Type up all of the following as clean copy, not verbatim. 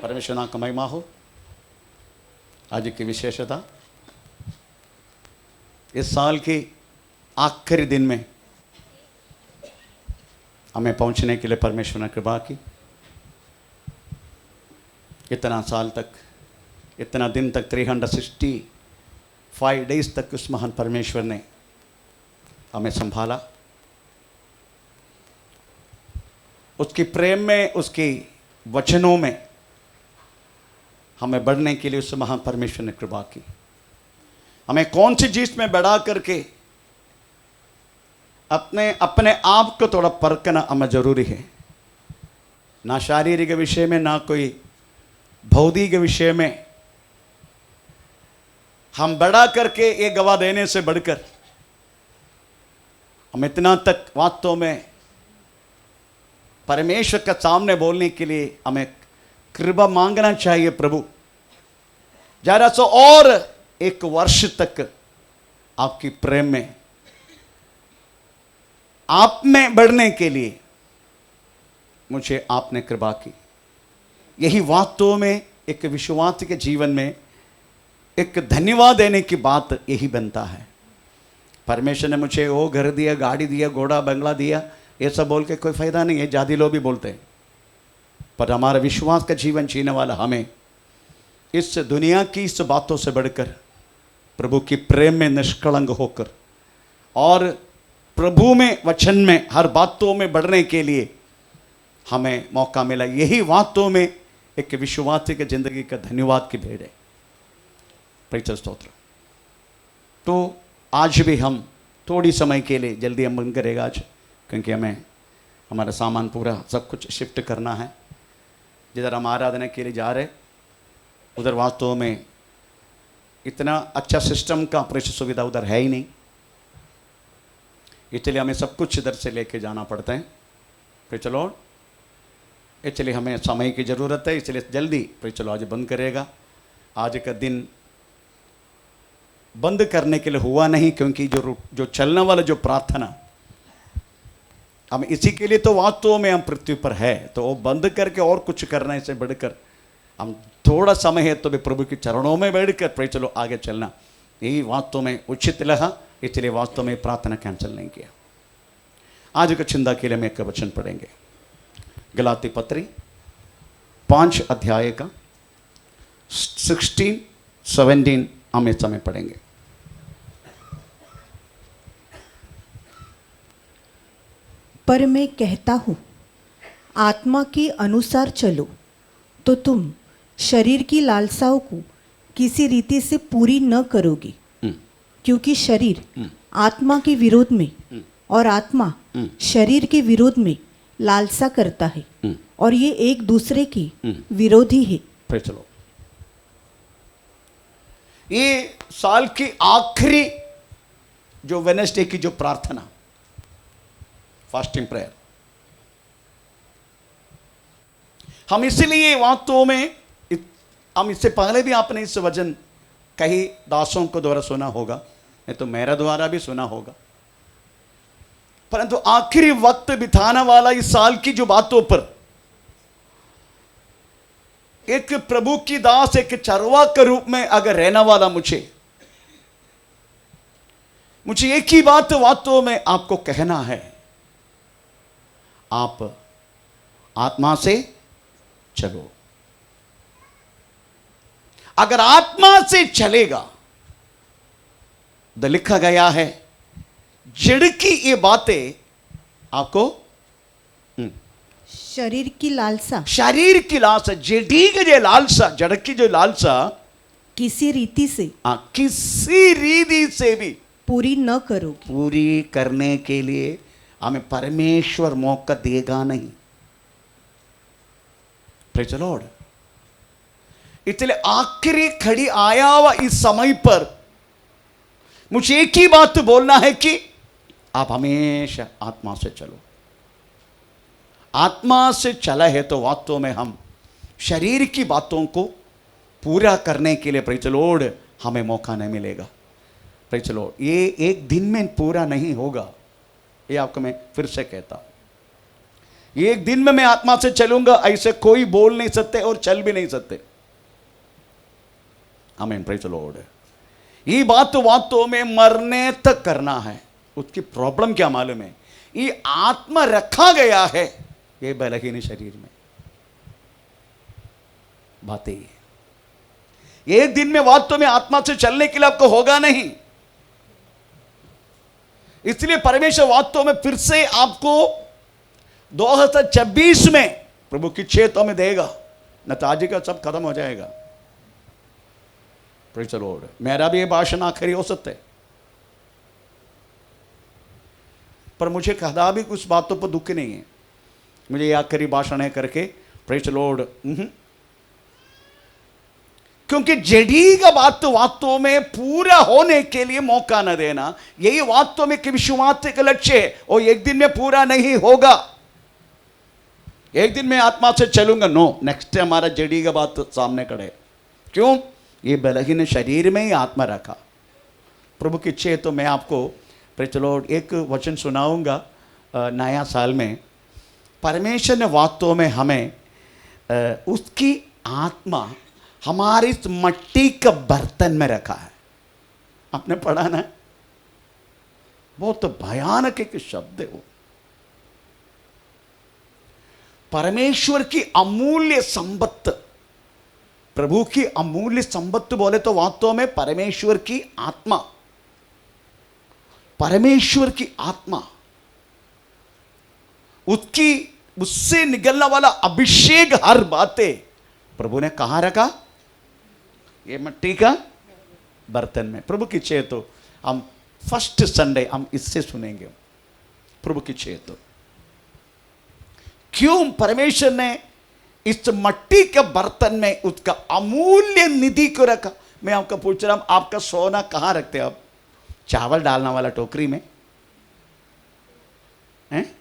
परमेश्वर नाम का महिमा हो। आज की विशेषता इस साल के आखिरी दिन में हमें पहुंचने के लिए परमेश्वर ने कृपा की। इतना साल तक, इतना दिन तक, 365 डेज तक उस महान परमेश्वर ने हमें संभाला। उसकी प्रेम में, उसके वचनों में हमें बढ़ने के लिए उस महान परमेश्वर ने कृपा की। हमें कौन सी चीज में बढ़ा करके अपने आप को थोड़ा परखना हमें जरूरी है। ना शारीरिक विषय में, ना कोई भौतिक विषय में। हम बढ़ा करके ये गवाह देने से बढ़कर हम इतना तक वास्तव में परमेश्वर के सामने बोलने के लिए हमें कृपा मांगना चाहिए। प्रभु जरा सो और एक वर्ष तक आपकी प्रेम में, आप में बढ़ने के लिए मुझे आपने कृपा की। यही वास्तव में एक विश्वास के जीवन में एक धन्यवाद देने की बात यही बनता है। परमेश्वर ने मुझे वो घर दिया, गाड़ी दिया, घोड़ा बंगला दिया, ये सब बोल के कोई फायदा नहीं है। जादी लोग भी बोलते हैं, पर हमारा विश्वास का जीवन जीने वाला हमें इस दुनिया की इस बातों से बढ़कर प्रभु की प्रेम में निष्कलंक होकर और प्रभु में, वचन में, हर बातों में बढ़ने के लिए हमें मौका मिला। यही वास्तव में एक विश्वासी की जिंदगी का धन्यवाद की भेड़ है। प्रेज़ स्तोत्र। तो आज भी हम थोड़ी समय के लिए, जल्दी हम बंद करेगा आज, क्योंकि हमें हमारा सामान पूरा सब कुछ शिफ्ट करना है। जिधर हम आराधना के लिए जा रहे उधर वास्तव में इतना अच्छा सिस्टम का ऑपरेशन सुविधा उधर है ही नहीं, इसलिए हमें सब कुछ इधर से लेके जाना पड़ता है। फिर चलो, इसलिए हमें समय की ज़रूरत है, इसलिए जल्दी फिर चलो आज बंद करेगा। आज का दिन बंद करने के लिए हुआ नहीं, क्योंकि जो चलने वाला जो प्रार्थना हम इसी के लिए तो वास्तव में हम पृथ्वी पर है, तो वो बंद करके और कुछ करने से बढ़कर हम थोड़ा समय है तो भी प्रभु के चरणों में बैठकर प्रेज़ चलो आगे चलना, यही वास्तव में उचित लगा। इसलिए वास्तव में प्रार्थना कैंसिल नहीं किया। आज का चिंता के लिए हम एक वचन पढ़ेंगे, गलाती पत्री 5 अध्याय का 16, 17 हम इस समय पढ़ेंगे। पर मैं कहता हूँ, आत्मा के अनुसार चलो तो तुम शरीर की लालसाओं को किसी रीति से पूरी न करोगे। क्योंकि शरीर आत्मा के विरोध में और आत्मा शरीर के विरोध में लालसा करता है, और ये एक दूसरे के विरोधी है। फिर चलो, ये साल की आखिरी जो वेडनेसडे की जो प्रार्थना, फास्टिंग प्रेयर, हम इसलिए वास्तव में हम इससे पहले भी आपने इस वचन कई दासों को द्वारा सुना होगा, नहीं तो मेरा द्वारा भी सुना होगा, परंतु आखिरी वक्त बिताने वाला इस साल की जो बातों पर एक प्रभु की दास, एक चरवा के रूप में अगर रहने वाला मुझे एक ही बात वास्तव में आपको कहना है, आप आत्मा से चलो। अगर आत्मा से चलेगा तो लिखा गया है, जड़ की ये बातें आपको शरीर की लालसा, जेडी की जो लालसा, जड़ की जो लालसा किसी रीति से, किसी रीति से भी पूरी न करोगे। पूरी करने के लिए हमें परमेश्वर मौका देगा नहीं। Praise the Lord. इसलिए आखिरी खड़ी आया हुआ इस समय पर मुझे एक ही बात बोलना है कि आप हमेशा आत्मा से चलो। आत्मा से चला है तो वास्तव में हम शरीर की बातों को पूरा करने के लिए प्रेज़ द लॉर्ड हमें मौका नहीं मिलेगा। Praise the Lord. ये एक दिन में पूरा नहीं होगा, ये आपको मैं फिर से कहता हूं। एक दिन में मैं आत्मा से चलूंगा ऐसे कोई बोल नहीं सकते और चल भी नहीं सकते। आमीन, प्रेज़ द लॉर्ड। ये बात तो वास्तव में मरने तक करना है। उसकी प्रॉब्लम क्या मालूम है? ये आत्मा रखा गया है ये बलहीन शरीर में। बातें एक दिन में वास्तव में आत्मा से चलने के लिए आपको होगा नहीं। इसलिए परमेश्वर वास्तव में फिर से आपको 2026 में प्रभु की चेतों में देगा, न तो आज का सब खत्म हो जाएगा। Praise the Lord. मेरा भी ये भाषण आखिरी हो सकता है, पर मुझे कदा भी कुछ बातों पर दुख नहीं है। मुझे ये आखिरी भाषण है करके, प्रेज़ द लॉर्ड। क्योंकि जड़ी का बात तो वास्तव में पूरा होने के लिए मौका न देना, यही वास्तव में कि विश्वास का लक्ष्य है। और एक दिन में पूरा नहीं होगा। एक दिन मैं आत्मा से चलूंगा, नो, नेक्स्ट हमारा जड़ी का बात सामने खड़े। क्यों? ये बलहीन शरीर में ही आत्मा रखा। प्रभु की इच्छा है तो मैं आपको प्रेज़ द लॉर्ड एक वचन सुनाऊंगा नया साल में। परमेश्वर ने वास्तव में हमें उसकी आत्मा हमारे इस मट्टी का बर्तन में रखा है। आपने पढ़ा ना? बहुत भयानक एक शब्द है वो। परमेश्वर की अमूल्य संपत्ति, प्रभु की अमूल्य संपत्ति बोले तो वास्तव में परमेश्वर की आत्मा, परमेश्वर की आत्मा, उससे निकलने वाला अभिषेक, हर बातें प्रभु ने कहां रखा? ये मट्टी का बर्तन में। प्रभु की इच्छा तो हम फर्स्ट संडे हम इससे सुनेंगे। प्रभु की इच्छा तो क्यों परमेश्वर ने इस मट्टी के बर्तन में उसका अमूल्य निधि को रखा? मैं आपको पूछ रहा हूं, आपका सोना कहां रखते हैं आप? चावल डालने वाला टोकरी में हैं?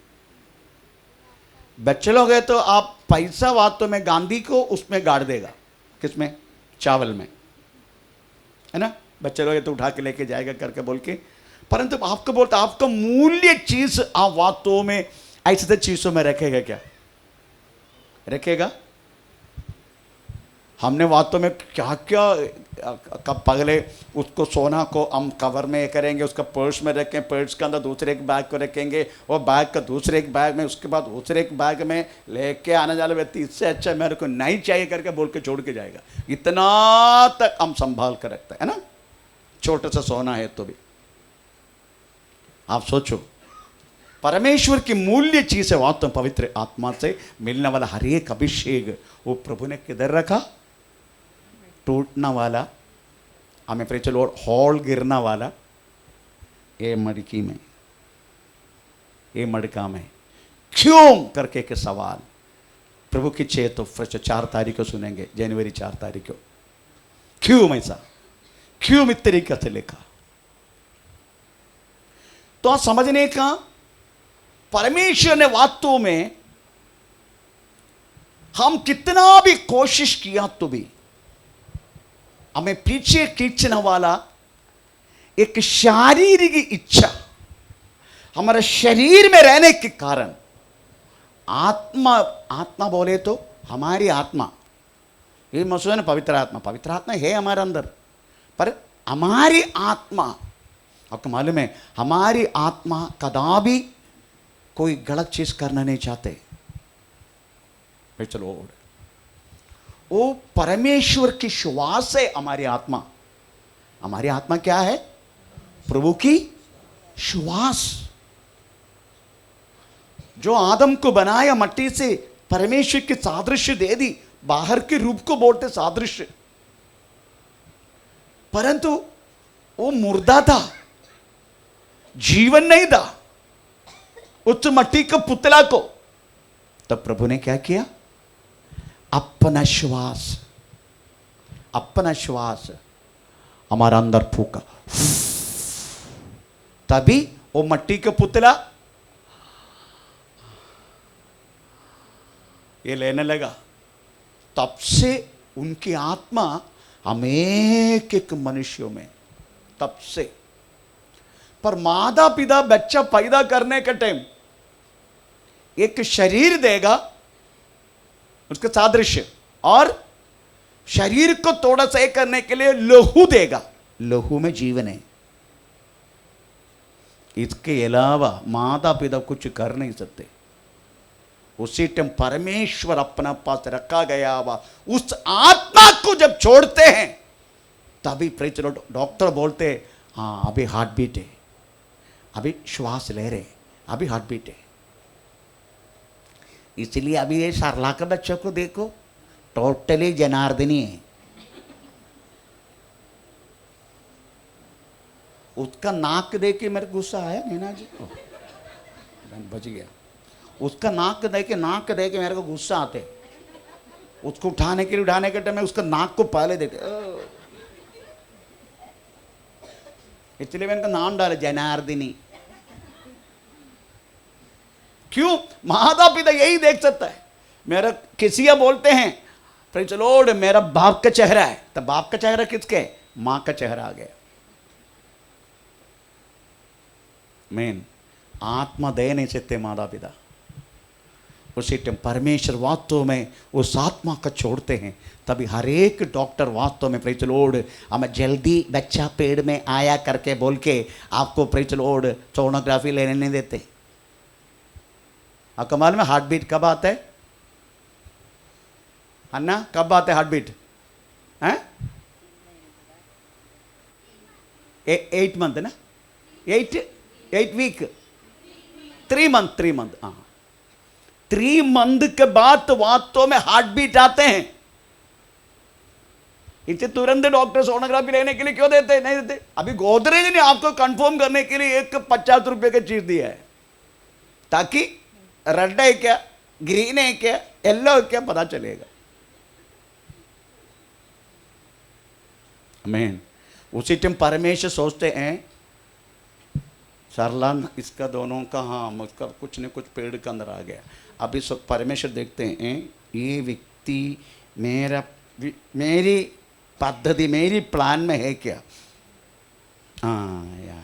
बच्चे लोग हैं तो आप पैसा वास्तव में गांधी को उसमें गाड़ देगा। किसमें? चावल में, है ना? बच्चे लोग तो उठा के लेके जाएगा करके बोल के। परंतु आपको बोलता, आपका मूल्य चीज आप वास्तव में ऐसे चीजों में रखेगा क्या? रखेगा? हमने वास्तव में क्या क्या कब पहले उसको सोना को हम कवर में करेंगे, उसका पर्स में रखें, पर्स के अंदर दूसरे एक बैग को रखेंगे, और बैग का दूसरे एक बैग में, उसके बाद दूसरे एक बैग में लेके आने वाला व्यक्ति इससे अच्छा मेरे को नहीं चाहिए करके बोल के छोड़ के जाएगा। इतना तक हम संभाल कर रखते हैं ना। छोटा सा सोना है तो भी आप सोचो, परमेश्वर की मूल्य चीज है वास्तव पवित्र आत्मा से मिलने वाला हर एक अभिषेक वो प्रभु ने किधर रखा? टूटने वाला, हमें प्रेज़ द लॉर्ड, हॉल गिरना वाला ये मड़की में, ये मड़का में। क्यों करके के सवाल प्रभु की इच्छा तो फिर 4 तारीख को सुनेंगे, जनवरी 4 तारीख को। क्यों ऐसा? क्यों इस तरीके से लिखा? तो समझने का, परमेश्वर ने वास्तव में हम कितना भी कोशिश किया तो भी हमें पीछे खींचने वाला एक शारीरिक इच्छा हमारे शरीर में रहने के कारण, आत्मा बोले तो हमारी आत्मा, ये मसूद है पवित्र आत्मा, पवित्र आत्मा है हमारे अंदर, पर हमारी आत्मा, आपको मालूम है हमारी आत्मा कदापि कोई गलत चीज करना नहीं चाहते। चलो, वो परमेश्वर की श्वास है हमारी आत्मा। हमारी आत्मा क्या है? प्रभु की श्वास। जो आदम को बनाया मट्टी से, परमेश्वर की सादृश्य दे दी, बाहर के रूप को बोलते सादृश्य, परंतु वो मुर्दा था, जीवन नहीं था उस मट्टी का पुतला को। तब प्रभु ने क्या किया? अपना श्वास हमारा अंदर फूका, तभी वो मट्टी का पुतला ये लेने लगा। तब से उनकी आत्मा हम एक मनुष्यों में, तब से। पर माता पिता बच्चा पैदा करने के टाइम एक शरीर देगा, उसका सादृश्य, और शरीर को थोड़ा सही करने के लिए लहू देगा। लहू में जीवन है। इसके अलावा माता पिता कुछ कर नहीं सकते। उसी टाइम परमेश्वर अपना पास रखा गया हुआ उस आत्मा को जब छोड़ते हैं तभी प्रेज लॉर्ड डॉक्टर बोलते हैं हाँ अभी हार्ट बीट है, अभी श्वास ले रहे, अभी हार्ट बीट है। इसलिए अभी ये सरला के बच्चों को देखो, टोटली जनार्दनी है। उसका नाक देख के मेरे गुस्सा आया नैना जी को, बच गया। उसका नाक देख के मेरे को गुस्सा आते। उसको उठाने के टाइम में उसका नाक को पहले देते, इसलिए मैंने उनका नाम डाला जनार्दनी। क्यों? माता पिता यही देख सकता है। मेरा किसिया बोलते हैं प्रेज़ द लॉर्ड मेरा बाप का चेहरा है, तो बाप का चेहरा किसके? मां का चेहरा आ गया। मेन आत्मा दे नहीं सकते माता पिता। उसी टाइम परमेश्वर वास्तव में उस आत्मा को छोड़ते हैं, तभी हर एक डॉक्टर वास्तव में प्रेज़ द लॉर्ड हमें जल्दी बच्चा पेड़ में आया करके बोल के आपको प्रेज़ द लॉर्ड सोनोग्राफी लेने नहीं देते। आपको मालूम है हार्ट बीट कब आता है? अन्ना कब आता है हार्ट बीट? हैं? 8 मंथ ना, 8 वीक, 3 मंथ, हाँ 3 मंथ के बाद तो वास्तव में हार्ट बीट आते हैं। इसे तुरंत डॉक्टर सोनोग्राफी लेने के लिए क्यों देते? नहीं देते। अभी गोदरेज ने आपको कंफर्म करने के लिए एक 50 रुपए की चीज दिया है, ताकि रेड है क्या, ग्रीन है क्या, येलो है क्या पता चलेगा। आमीन। उसी टाइम परमेश्वर सोचते हैं सरला इसका दोनों का हाँ उसका कुछ न कुछ पेड़ के अंदर आ गया। अभी सब परमेश्वर देखते हैं ये व्यक्ति मेरी पद्धति मेरी प्लान में है क्या? हाँ या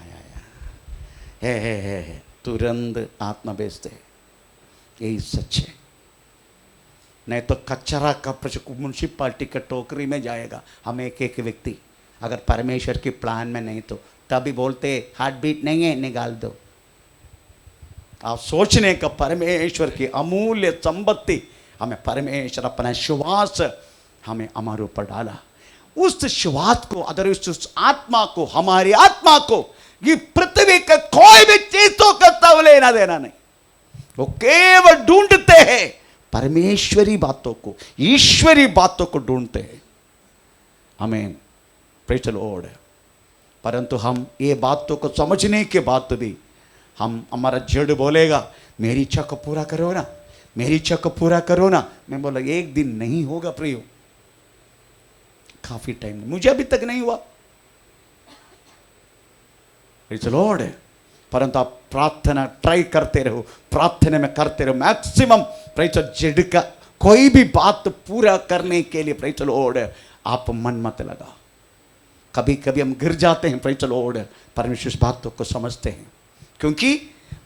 है तुरंत आत्मा बेचते हैं। यही सच है। नहीं तो कचरा का म्यूनसिपालिटी के टोकरी में जाएगा हम एक व्यक्ति, अगर परमेश्वर की प्लान में नहीं तो। तभी बोलते हार्ट बीट नहीं है निकाल दो। आप सोचने का परमेश्वर की अमूल्य संपत्ति हमें परमेश्वर अपना श्वास हमें हमारे ऊपर डाला। उस श्वास को अगर उस आत्मा को हमारी आत्मा को ये पृथ्वी का कोई भी चीजों का तब लेना देना नहीं। वो केवल ढूंढते हैं परमेश्वरी बातों को, ईश्वरी बातों को ढूंढते हैं। आमीन। Praise the Lord. परंतु हम ये बातों को समझने के बाद भी हम हमारा जड़ बोलेगा मेरी इच्छा को पूरा करो ना, मेरी इच्छा को पूरा करो ना। मैं बोला एक दिन नहीं होगा प्रियो, काफी टाइम मुझे अभी तक नहीं हुआ। Praise the Lord. परंतु आप प्रार्थना ट्राई करते रहो, प्रार्थना में करते रहो मैक्सिमम। प्रेज़ द जड़ का कोई भी बात पूरा करने के लिए प्रेज़ द लॉर्ड आप मन मत लगा। कभी कभी हम गिर जाते हैं प्रेज़ द लॉर्ड, परमेश्वर इस बातों को समझते हैं, क्योंकि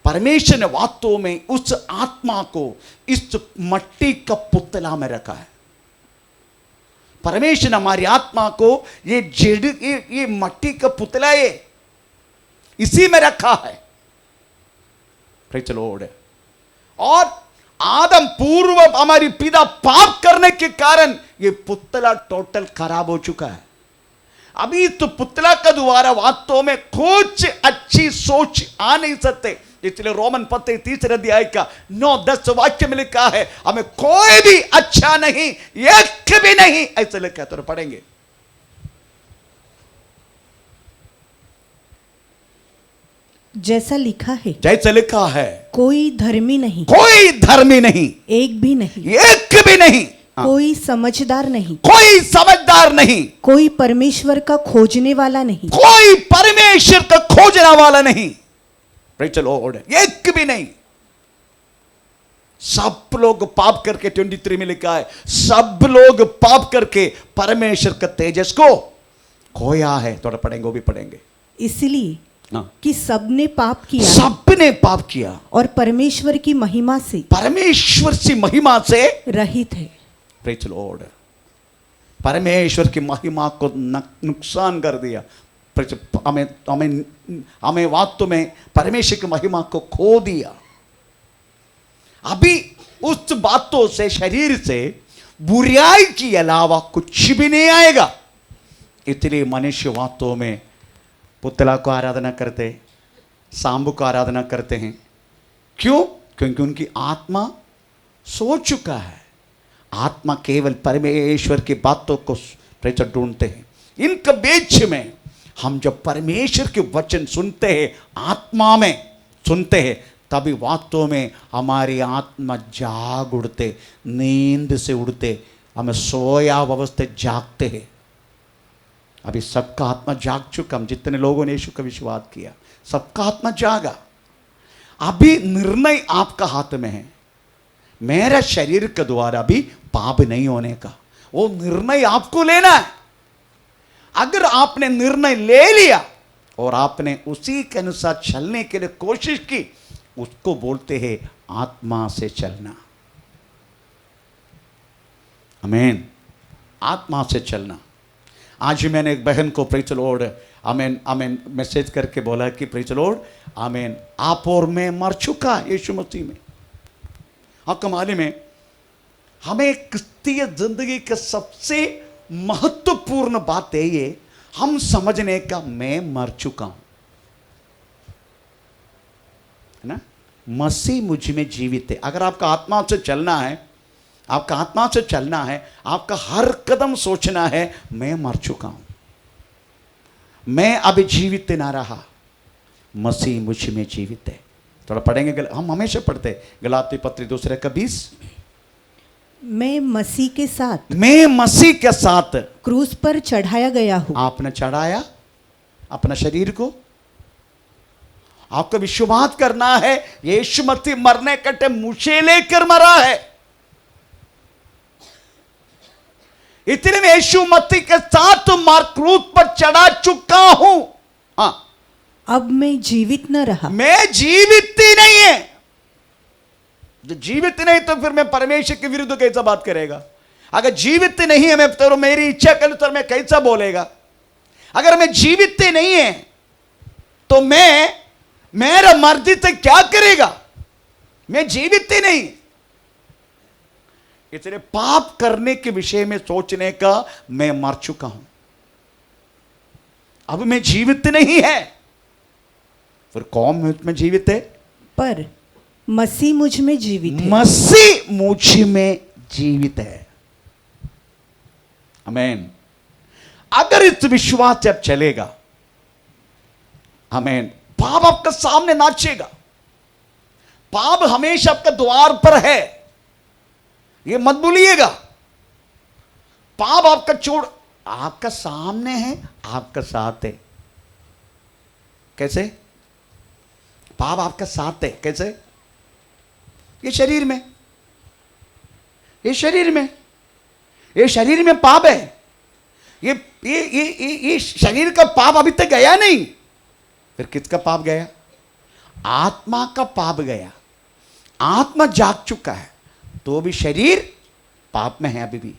परमेश्वर ने वास्तव में उस आत्मा को इस मट्टी का पुतला में रखा है। परमेश्वर ने हमारी आत्मा को ये जड़ ये मट्टी का पुतला है इसी में रखा है। Praise the Lord. और आदम पूर्व हमारी पिता पाप करने के कारण ये पुतला टोटल खराब हो चुका है। अभी तो पुतला का द्वारा वास्तव में कुछ अच्छी सोच आ नहीं सकते। इसलिए रोमन पत्र 3 अध्याय का 9-10 वाक्य में लिखा है हमें कोई भी अच्छा नहीं, एक भी नहीं, ऐसे लिखा है। तो पढ़ेंगे जैसा लिखा है, जैसा लिखा है कोई धर्मी नहीं, कोई धर्मी नहीं, एक भी नहीं, एक भी नहीं, कोई समझदार नहीं, कोई समझदार नहीं, कोई परमेश्वर का खोजने वाला नहीं, कोई परमेश्वर का खोजने वाला नहीं। Praise the Lord. एक भी नहीं। सब लोग पाप करके 23 में लिखा है सब लोग पाप करके परमेश्वर का तेजस को खोया है। थोड़ा पढ़ेंगे, वो भी पढ़ेंगे। इसलिए हाँ। कि सबने पाप किया सबने पाप किया और परमेश्वर की महिमा से परमेश्वर की महिमा से रहित है। Praise the Lord. परमेश्वर की महिमा को नुकसान कर दिया। हमें हमें हमें वास्तव में परमेश्वर की महिमा को खो दिया। अभी उस बातों से, शरीर से बुराई के अलावा कुछ भी नहीं आएगा। इसलिए मनुष्य वास्तव में पुतला को आराधना करते, सांब को आराधना करते हैं। क्यों? क्योंकि उनकी आत्मा सो चुका है। आत्मा केवल परमेश्वर की बातों को ढूंढते हैं। इनके बीच में हम जब परमेश्वर के वचन सुनते हैं, आत्मा में सुनते हैं, तभी वास्तव में हमारी आत्मा जाग उड़ते, नींद से उड़ते, हमें सोया अवस्था जागते हैं। अभी सबका आत्मा जाग चुका। हम जितने लोगों ने यीशु का विश्वास किया, सबका आत्मा जागा। अभी निर्णय आपका हाथ में है। मेरा शरीर के द्वारा भी पाप नहीं होने का, वो निर्णय आपको लेना है। अगर आपने निर्णय ले लिया और आपने उसी के अनुसार चलने के लिए कोशिश की, उसको बोलते हैं आत्मा से चलना। आमीन। आत्मा से चलना। आज ही मैंने एक बहन को प्रेज द लॉर्ड आमीन आमीन मैसेज करके बोला कि प्रेज द लॉर्ड आमीन, आप और मैं मर चुका यीशु मसीह में। हाँ, कमाल में हमें क्रिस्तीय जिंदगी का सबसे महत्वपूर्ण बात है ये, हम समझने का मैं मर चुका हूं, है ना। मसीह मुझ में जीवित है। अगर आपका आत्मा से चलना है, आपका आत्मा से चलना है, आपका हर कदम सोचना है मैं मर चुका हूं, मैं अभी जीवित ना रहा, मसीह मुझ में जीवित है। थोड़ा पढ़ेंगे, हम हमेशा पढ़ते हैं गलाती पत्री 2:20। मैं मसीह के साथ, मैं मसीह के साथ क्रूस पर चढ़ाया गया हूँ। आपने चढ़ाया अपना शरीर को। आपको विश्वास करना है यीशु मसीह मरने के टाइम मुझे लेकर मरा है। इतने में यीशु मसीह के साथ मार क्रूस पर चढ़ा चुका हूं। हाँ, अब मैं जीवित न रहा, मैं जीवित ही नहीं है। जो जीवित नहीं तो फिर मैं परमेश्वर के विरुद्ध कैसा बात करेगा? अगर जीवित नहीं है मैं तो मेरी इच्छा के अनुसार मैं कैसा बोलेगा? अगर मैं जीवित ही नहीं है तो मैं मेरा मर्जी से क्या करेगा? मैं जीवित ही नहीं। इसलिए पाप करने के विषय में सोचने का मैं मर चुका हूं, अब मैं जीवित नहीं है। फिर कौन में जीवित है? पर मसीह मुझ में जीवित है। मसीह मुझ में जीवित है। आमीन। अगर इस विश्वास से अब चलेगा, आमीन, पाप आपका सामने नाचेगा। पाप हमेशा आपका द्वार पर है, ये मत भूलिएगा। पाप आपका चोर आपका सामने है, आपका साथ है। कैसे? पाप आपका साथ है। कैसे? ये शरीर में, ये शरीर में, ये शरीर में पाप है। ये शरीर का पाप अभी तक गया नहीं। फिर किसका पाप गया? आत्मा का पाप गया। आत्मा जाग चुका है, तो भी शरीर पाप में है अभी भी।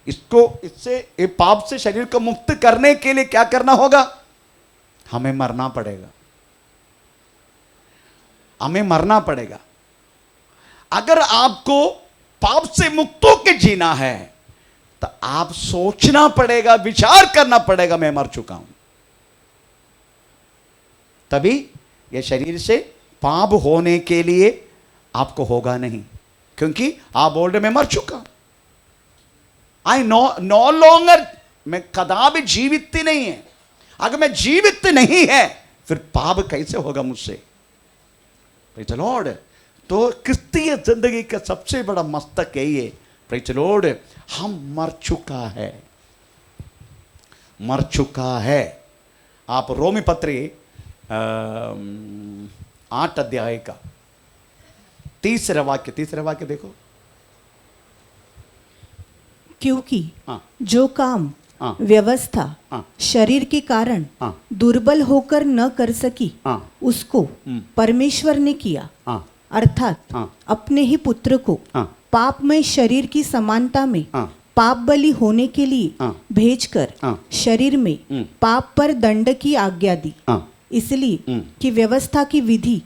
इससे ये पाप से शरीर को मुक्त करने के लिए क्या करना होगा? हमें मरना पड़ेगा। हमें मरना पड़ेगा। अगर आपको पाप से मुक्त होकर जीना है तो आप सोचना पड़ेगा, विचार करना पड़ेगा मैं मर चुका हूं। तभी यह शरीर से पाप होने के लिए आपको होगा नहीं, क्योंकि आप बोल रहे मैं मर चुका, आई नो लॉन्गर, मैं कदापि जीवित ही नहीं है। अगर मैं जीवित नहीं है फिर पाप कैसे होगा मुझसे? Praise the Lord. तो क्रिस्तीय जिंदगी का सबसे बड़ा मस्तक यही है, प्रेज़ द लॉर्ड, हम मर चुका है, मर चुका है। आप रोमी पत्री 8 अध्याय का तीसरा वाक्य देखो। क्योंकि हाँ, जो काम हाँ। व्यवस्था हाँ। शरीर के कारण हाँ। दुर्बल होकर न कर सकी, हाँ। उसको परमेश्वर ने किया, हाँ। अर्थात हाँ। अपने ही पुत्र को हाँ। पापमय शरीर की समानता में हाँ। पाप बलि होने के लिए हाँ। भेजकर हाँ। शरीर में पाप पर दंड की आज्ञा दी, हाँ। इसलिए कि व्यवस्था की विधि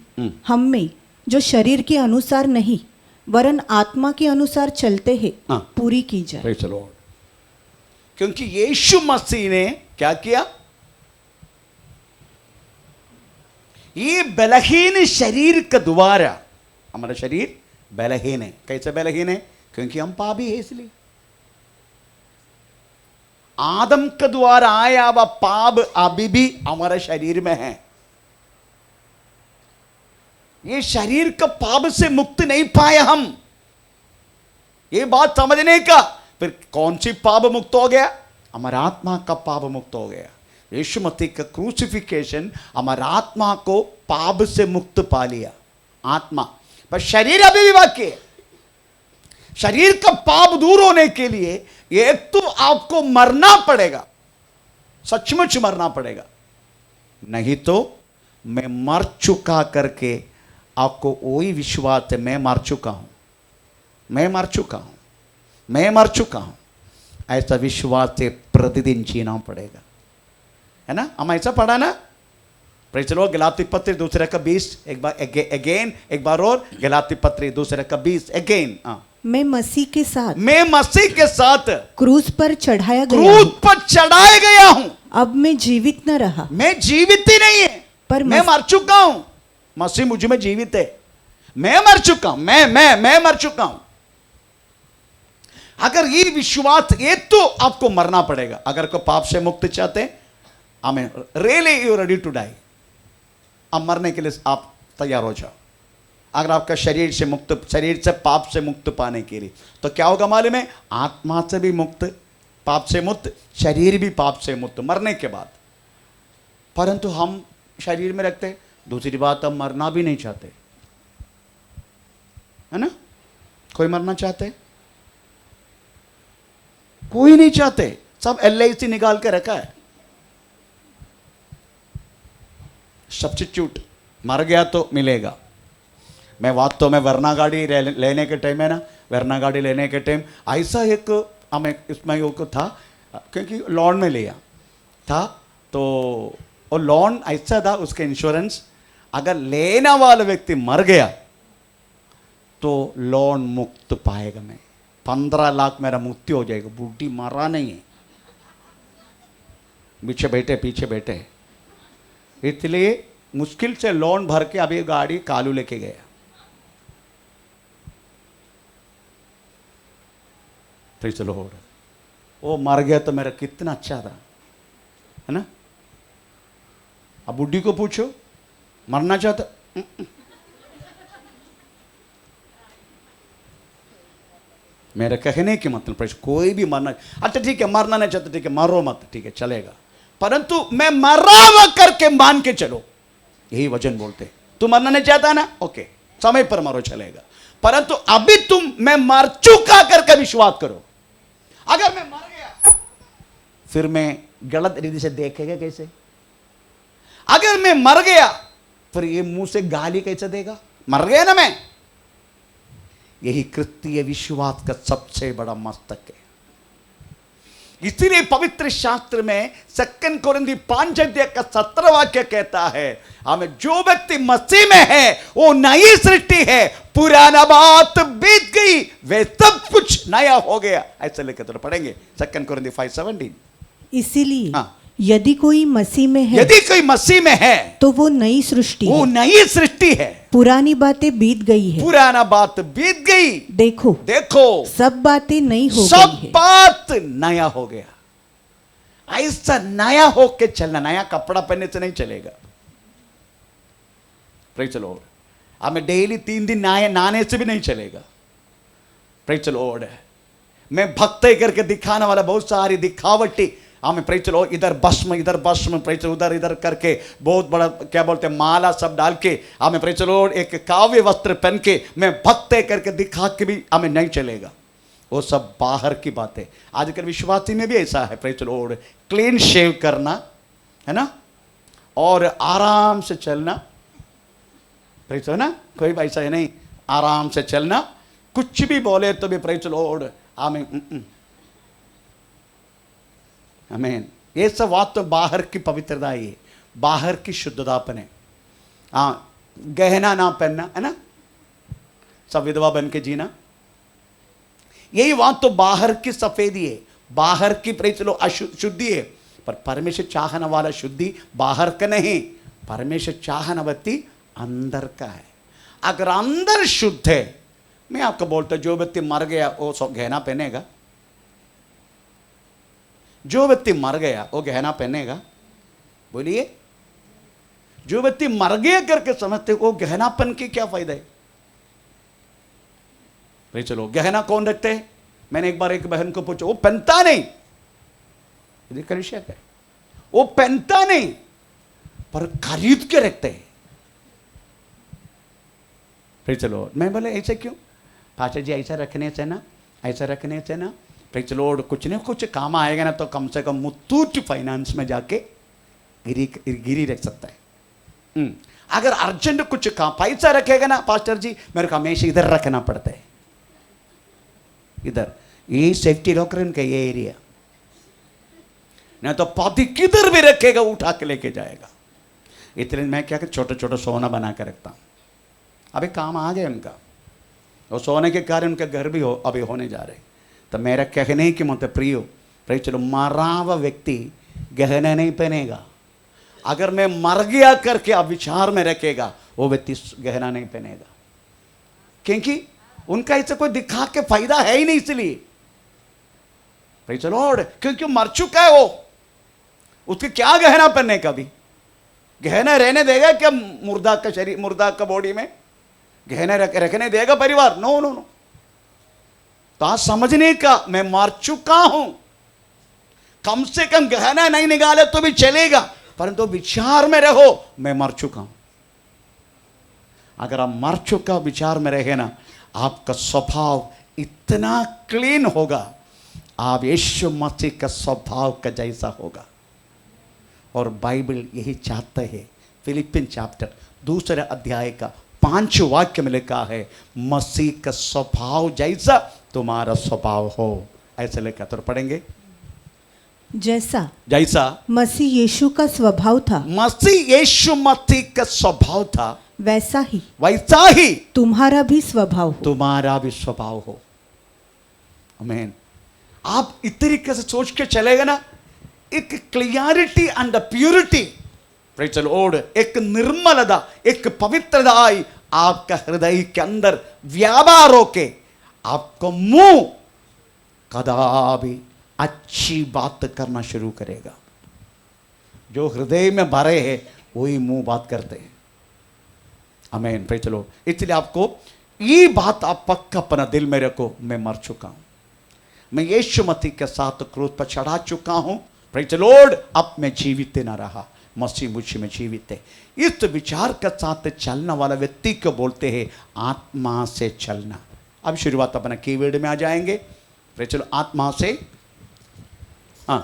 हम में जो शरीर के अनुसार नहीं वरन आत्मा के अनुसार चलते हैं हाँ। पूरी की जाए। Praise the Lord. क्योंकि यीशु मसीह ने क्या किया, ये बलहीन शरीर के द्वारा, हमारा शरीर बलहीन है। कैसे बलहीन है? क्योंकि हम पापी है, इसलिए आदम के द्वारा आया वह पाप अभी भी हमारे शरीर में है। ये शरीर का पाप से मुक्त नहीं पाए हम, ये बात समझने का। फिर कौन सी पाप मुक्त हो गया? हमारा आत्मा का पाप मुक्त हो गया। यीशु मसीह का क्रूसिफिकेशन हमारा आत्मा को पाप से मुक्त पा लिया, आत्मा। पर शरीर अभी भी बाकी है। शरीर का पाप दूर होने के लिए एक तो आपको मरना पड़ेगा, सचमुच मरना पड़ेगा, नहीं तो मैं मर चुका करके आपको वही विश्वास है, मैं मर चुका हूं, मैं मर चुका हूं, मैं मर चुका हूं, ऐसा विश्वास से प्रतिदिन जीना पड़ेगा, है ना? हम ऐसा पढ़ा ना, प्रेज़ द लॉर्ड। गलाती पत्र 2:20, एक बार अगेन, एक बार और, गलाती पत्र 2:20 अगेन। मैं मसीह के साथ, मैं मसीह के साथ क्रूस पर चढ़ाया गया क्रूस हूँ। पर चढ़ाया गया हूं। अब मैं जीवित न रहा, मैं जीवित ही नहीं है, पर मैं मर चुका हूं। मसीह मुझ में जीवित है, मैं मर चुका हूं, मैं मर चुका हूं। अगर ये विश्वास, ये तो आपको मरना पड़ेगा। अगर को पाप से मुक्त चाहते हैं, आमीन, really you ready to die, अब मरने के लिए आप तैयार हो जाओ। अगर आपका शरीर से मुक्त, शरीर से पाप से मुक्त पाने के लिए, तो क्या होगा मालूम है? आत्मा से भी मुक्त, पाप से मुक्त, शरीर भी पाप से मुक्त मरने के बाद। परंतु हम शरीर में रखते, दूसरी बात हम मरना भी नहीं चाहते, है ना? कोई मरना चाहते? कोई नहीं चाहते, सब LIC निकाल के रखा है। सब्स्टिट्यूट, मर गया तो मिलेगा। मैं वास्तव में वरना गाड़ी लेने के टाइम है ना, वरना गाड़ी लेने के टाइम ऐसा एक हमें इसमें को था, क्योंकि लोन में लिया था, तो वो लोन ऐसा था, उसके इंश्योरेंस अगर लेने वाला व्यक्ति मर गया तो लोन मुक्त पाएगा। मैं 15 लाख मेरा मुक्ति हो जाएगा। बूढ़ी मरा नहीं है, पीछे बैठे, इसलिए मुश्किल से लोन भर के अभी गाड़ी कालू लेके गया। तो चलो हो रहा, वो मर गया तो मेरा कितना अच्छा था, है ना? अब बुढ़ी को पूछो, मरना चाहता? मेरे कहने की मतलब, कोई भी मरना, अच्छा ठीक है, मरना नहीं चाहता, ठीक है, मरो मत, ठीक है, चलेगा, परंतु मैं मरा हुआ करके मान के चलो, यही वचन बोलते। तू मरना नहीं चाहता ना, ओके, समय पर मरो, चलेगा, परंतु अभी तुम मैं मर चुका करके विश्वास करो। अगर मैं मर गया फिर मैं गलत रीति से देखेगा कैसे? अगर मैं मर गया फिर ये मुंह से गाली कैसे देगा? मर गया ना मैं। यही क्रिस्तीय विश्वास का सबसे बड़ा मस्तक है। इसीलिए पवित्र शास्त्र में 2 कोरिन्थी 5:17 वाक्य कहता है, हमें जो व्यक्ति मसीह में है वो नई सृष्टि है, पुराना बात बीत गई, वे सब कुछ नया हो गया। ऐसे लेकर तो पढ़ेंगे 2 कोरिन्थी 5:17। इसीलिए हाँ। यदि कोई मसीह में है, यदि कोई मसीह में है तो वो नई सृष्टि वो है, नई सृष्टि है, पुरानी बातें बीत गई है, पुराना बात बीत गई, देखो देखो सब बातें नई हो सब गई है। बात नया हो गया। ऐसा नया होके चलना, नया कपड़ा पहनने से नहीं चलेगा। Praise the Lord. हमें डेली 3 दिन नहाने से भी नहीं चलेगा। Praise the Lord. मैं भक्ति करके दिखाने वाला बहुत सारी दिखावटी, हमें प्रेज़ द लॉर्ड, इधर भस्म प्रेज़ उधर इधर करके बहुत बड़ा क्या बोलते हैं माला सब डाल के, हमें प्रेज़ द लॉर्ड एक काव्य वस्त्र पहन के मैं भक्ति करके दिखा के भी हमें नहीं चलेगा। वो सब बाहर की बातें। आजकल विश्वासी में भी ऐसा है, praise the lord, clean shave करना है ना, और आराम से चलना, प्रेज है ना, कोई ऐसा है नहीं, आराम से चलना, कुछ भी बोले तो भी प्रेज द लॉर्ड आमीन आमीन। ये सब बात तो बाहर की पवित्रता ही है, बाहर की शुद्धतापन है। हाँ, गहना ना पहनना है ना, सब विधवा बन के जीना, यही बात तो बाहर की सफेदी है, बाहर की प्रेज लो अशुद्धि है। पर परमेश्वर चाहने वाला शुद्धि बाहर का नहीं, परमेश्वर चाहने व्यक्ति अंदर का है। अगर अंदर शुद्ध है, मैं आपको बोलता, जो व्यक्ति मर गया वो सब गहना पहनेगा? जो व्यक्ति मर गया वो गहना पहनेगा? बोलिए, जो व्यक्ति मर गया करके समझते वो गहनापन के क्या फायदा है? भाई चलो, गहना कौन रखते हैं? मैंने एक बार एक बहन को पूछा, वो पहनता नहीं, है वो पहनता नहीं पर खरीद के रखते हैं। फिर चलो, मैं बोले ऐसे क्यों? पास्टर जी ऐसा रखने से ना, ऐसा रखने से ना, फिर चलो कुछ नहीं कुछ काम आएगा ना, तो कम से कम मुथूट फाइनेंस में जाके गिरी रख सकता है। अगर अर्जेंट कुछ काम पैसा रखेगा ना, पास्टर जी मेरे को हमेशा इधर रखना पड़ता है, इधर, ये सेफ्टी लॉकर इनका ये एरिया, नहीं तो पौधी किधर भी रखेगा उठा के लेके जाएगा। इतने मैं क्या कर छोटा छोटा सोना बना के रखता हूं। अभी काम आ गया उनका, और सोने के कारण उनके घर भी अभी होने जा रहे। तो मेरा कहने की मतलब प्रियो, भाई चलो, मरा हुआ व्यक्ति गहना नहीं पहनेगा। अगर मैं मर गया करके आप विचार में रखेगा, वो व्यक्ति गहना नहीं पहनेगा, क्योंकि उनका इससे कोई दिखा के फायदा है ही नहीं। इसलिए भाई चलो, क्योंकि मर चुका है वो, उसके क्या गहना पहनने का? भी गहना रहने देगा क्या मुर्दा का शरीर, मुर्दा का बॉडी में गहना रखने देगा परिवार? No no no. तो आज समझने का, मैं मर चुका हूं, कम से कम गहना नहीं निकाले तो भी चलेगा, परंतु विचार में रहो मैं मर चुका हूं। अगर आप मर चुका विचार में रहे ना, आपका स्वभाव इतना क्लीन होगा, आप यीशु मसीह का स्वभाव का जैसा होगा। और बाइबल यही चाहता है। फिलिपिन चैप्टर 2 अध्याय का 5 वाक्य में लिखा है, मसीह का स्वभाव जैसा तुम्हारा स्वभाव हो। ऐसे लिखा, तो पढ़ेंगे, जैसा जैसा मसीह यीशु का स्वभाव था, मसीह यीशु मसीह का स्वभाव था, वैसा ही तुम्हारा भी स्वभाव हो। तुम्हारा भी स्वभाव हो। आमीन। आप इस तरीके से सोच के चलेगा ना, एक clarity and purity, praise the Lord, एक निर्मलता, एक पवित्रता आई आपका हृदय के अंदर व्यापार होके आपको मुंह कदापि अच्छी बात करना शुरू करेगा। जो हृदय में भरे हैं वही मुंह बात करते हैं। आमीन। Praise the Lord. इसलिए आपको ये बात आप पक्का अपना दिल में रखो, मैं मर चुका हूं, मैं यीशु मसीह के साथ क्रूस पर चढ़ा चुका हूं। Praise the Lord. अब मैं जीवित न रहा, मसीह मुझ में जीवित है। इस विचार के साथ चलने वाला व्यक्ति को बोलते हैं आत्मा से चलना। अब शुरुआत अपना कीवर्ड में आ जाएंगे। Praise the Lord. आत्मा से, हाँ,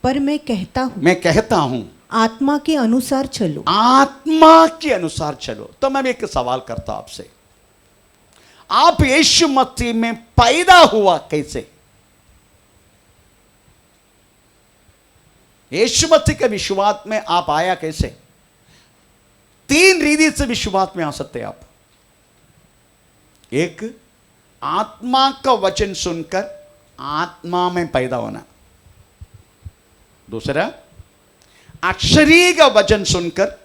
पर मैं कहता हूं आत्मा के अनुसार चलो, आत्मा के अनुसार चलो। तो मैं एक सवाल करता हूं आपसे, आप यीशु मसीह में पैदा हुआ कैसे? यीशु मसीह के विश्वास में आप आया कैसे? 3 रीति से विश्वास में आ सकते हैं आप। एक, आत्मा का वचन सुनकर आत्मा में पैदा होना। दूसरा, अक्षरी का वचन सुनकर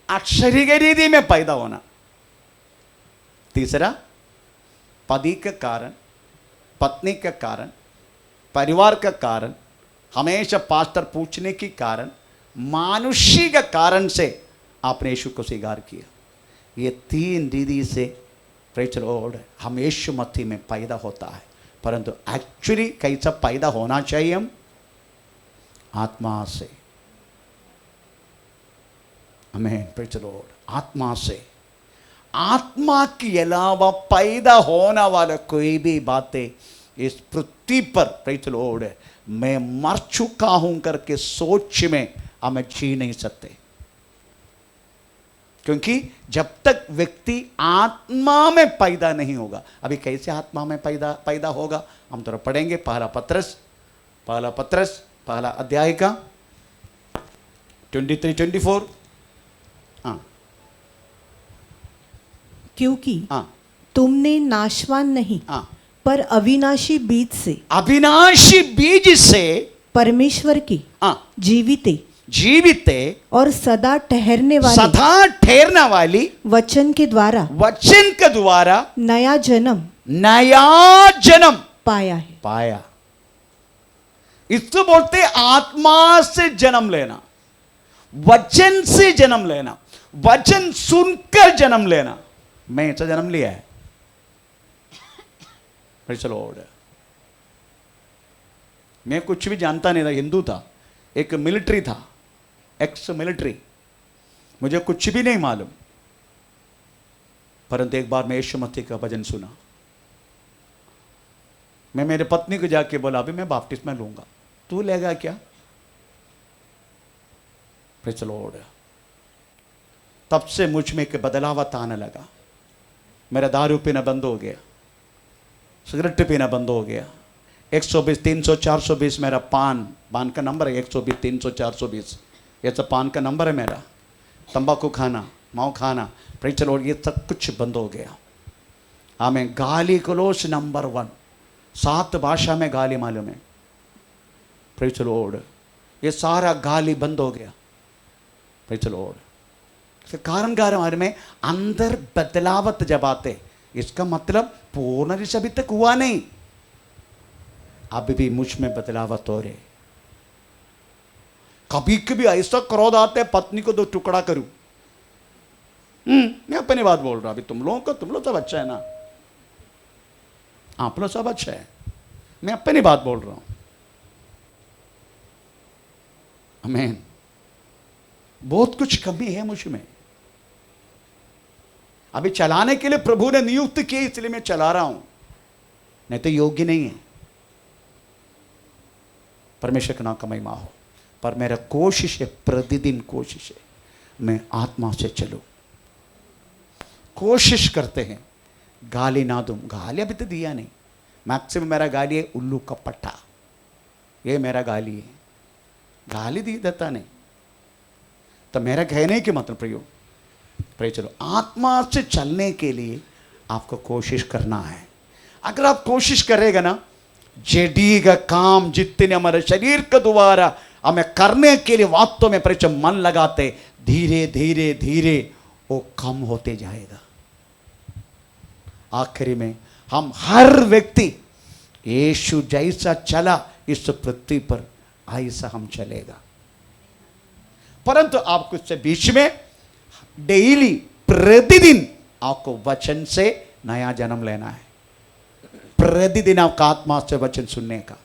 अक्षरी के रीति में पैदा होना। तीसरा, पति के कारण, पत्नी के कारण, परिवार का कारण, हमेशा पास्टर पूछने के कारण, मानुषी के कारण से आपने यीशु को स्वीकार किया। ये 3 रीति से प्रेज़ द लॉर्ड हम यीशु मसीह में पैदा होता है। परंतु एक्चुअली कैसा पैदा होना चाहिए? हम आत्मा से। आमीन। Praise the Lord. आत्मा से। आत्मा के अलावा पैदा होने वाला कोई भी बातें इस पृथ्वी पर प्रेज़ द लॉर्ड मैं मर चुका हूं करके सोच में हमें जी नहीं सकते, क्योंकि जब तक व्यक्ति आत्मा में पैदा नहीं होगा। अभी कैसे आत्मा में पैदा होगा हम थोड़ा पढ़ेंगे। पहला पत्रस पहला अध्याय का 23-24। हाँ क्योंकि हाँ तुमने नाशवान नहीं हाँ पर अविनाशी बीज से परमेश्वर की हाँ जीवित और सदा ठहरने वाली वचन के द्वारा नया जन्म पाया। इसको बोलते आत्मा से जन्म लेना, वचन से जन्म लेना, वचन सुनकर जन्म लेना। मैं ऐसा जन्म लिया है। चलो, मैं कुछ भी जानता नहीं था, हिंदू था, एक मिलिट्री था, एक्स मिलिट्री, मुझे कुछ भी नहीं मालूम। परंतु एक बार मैं यीशु मसीह का भजन सुना। मैं मेरे पत्नी को जाके बोला अभी मैं बपतिस्मा लूंगा, तू लेगा क्या? Praise the Lord. तब से मुझ में एक बदलाव आने लगा। मेरा दारू पीना बंद हो गया, सिगरेट पीना बंद हो गया। 120 300 420 मेरा पान का नंबर है। 120 300 420 ये सब पान का नंबर है मेरा। तंबाकू खाना, मांस खाना, प्रेज़ द लॉर्ड, ये सब कुछ बंद हो गया। हमें गाली गलौज नंबर 1, 7 भाषा में गाली मालूम है। प्रेज़ द लॉर्ड, ये सारा गाली बंद हो गया। Praise the Lord. कारण हमारे में अंदर बदलावत जब आते, इसका मतलब पूर्ण रूप से अभी तक हुआ नहीं, अभी भी मुझ में बदलावत हो रहे। कभी कभी ऐसा क्रोध आते पत्नी को 2 टुकड़ा करूं। मैं अपनी बात बोल रहा। अभी तुम लोग सब अच्छा है ना, आप लोग सब अच्छा है, मैं अपनी बात बोल रहा हूं। आमीन। बहुत कुछ कमी है मुझ में, अभी चलाने के लिए प्रभु ने नियुक्त किए, इसलिए मैं चला रहा हूं, नहीं तो योग्य नहीं है। परमेश्वर का नाम का महिमा हो। पर मेरा कोशिश है, प्रतिदिन कोशिश है मैं आत्मा से चलूं। कोशिश करते हैं गाली ना दूं। गाली अभी तो दिया नहीं। मैक्सिमम मेरा गाली है उल्लू का पट्टा, ये मेरा गाली है। गाली दी देता नहीं। तो मेरा कहने के मतलब प्रयोग चलो, आत्मा से चलने के लिए आपको कोशिश करना है। अगर आप कोशिश करेगा ना, जेडी का काम जितने हमारे शरीर के द्वारा हमें करने के लिए वास्तव में परिचय मन लगाते, धीरे धीरे धीरे वो कम होते जाएगा। आखिरी में हम हर व्यक्ति यीशु जैसा चला इस पृथ्वी पर ऐसा हम चलेगा। परंतु आपको इससे बीच में डेली प्रतिदिन आपको वचन से नया जन्म लेना है। प्रतिदिन आपका आत्मा से वचन सुनने का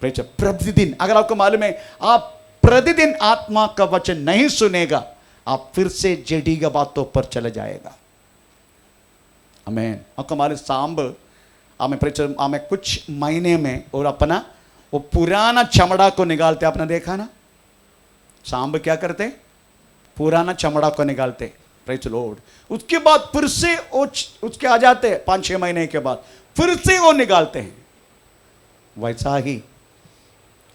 प्रतिदिन। अगर आपको मालूम है आप प्रतिदिन आत्मा का वचन नहीं सुनेगा, आप फिर से जेडी की बातों पर चले जाएगा। आमीन। आपको मालूम सांब हमें कुछ महीने में और अपना वो पुराना चमड़ा को निकालते, आपने देखा ना? सांब क्या करते? पुराना चमड़ा को निकालते। Praise the Lord. उसके बाद फिर से उसके आ जाते 5-6 महीने के बाद फिर से वो निकालते हैं। वैसा ही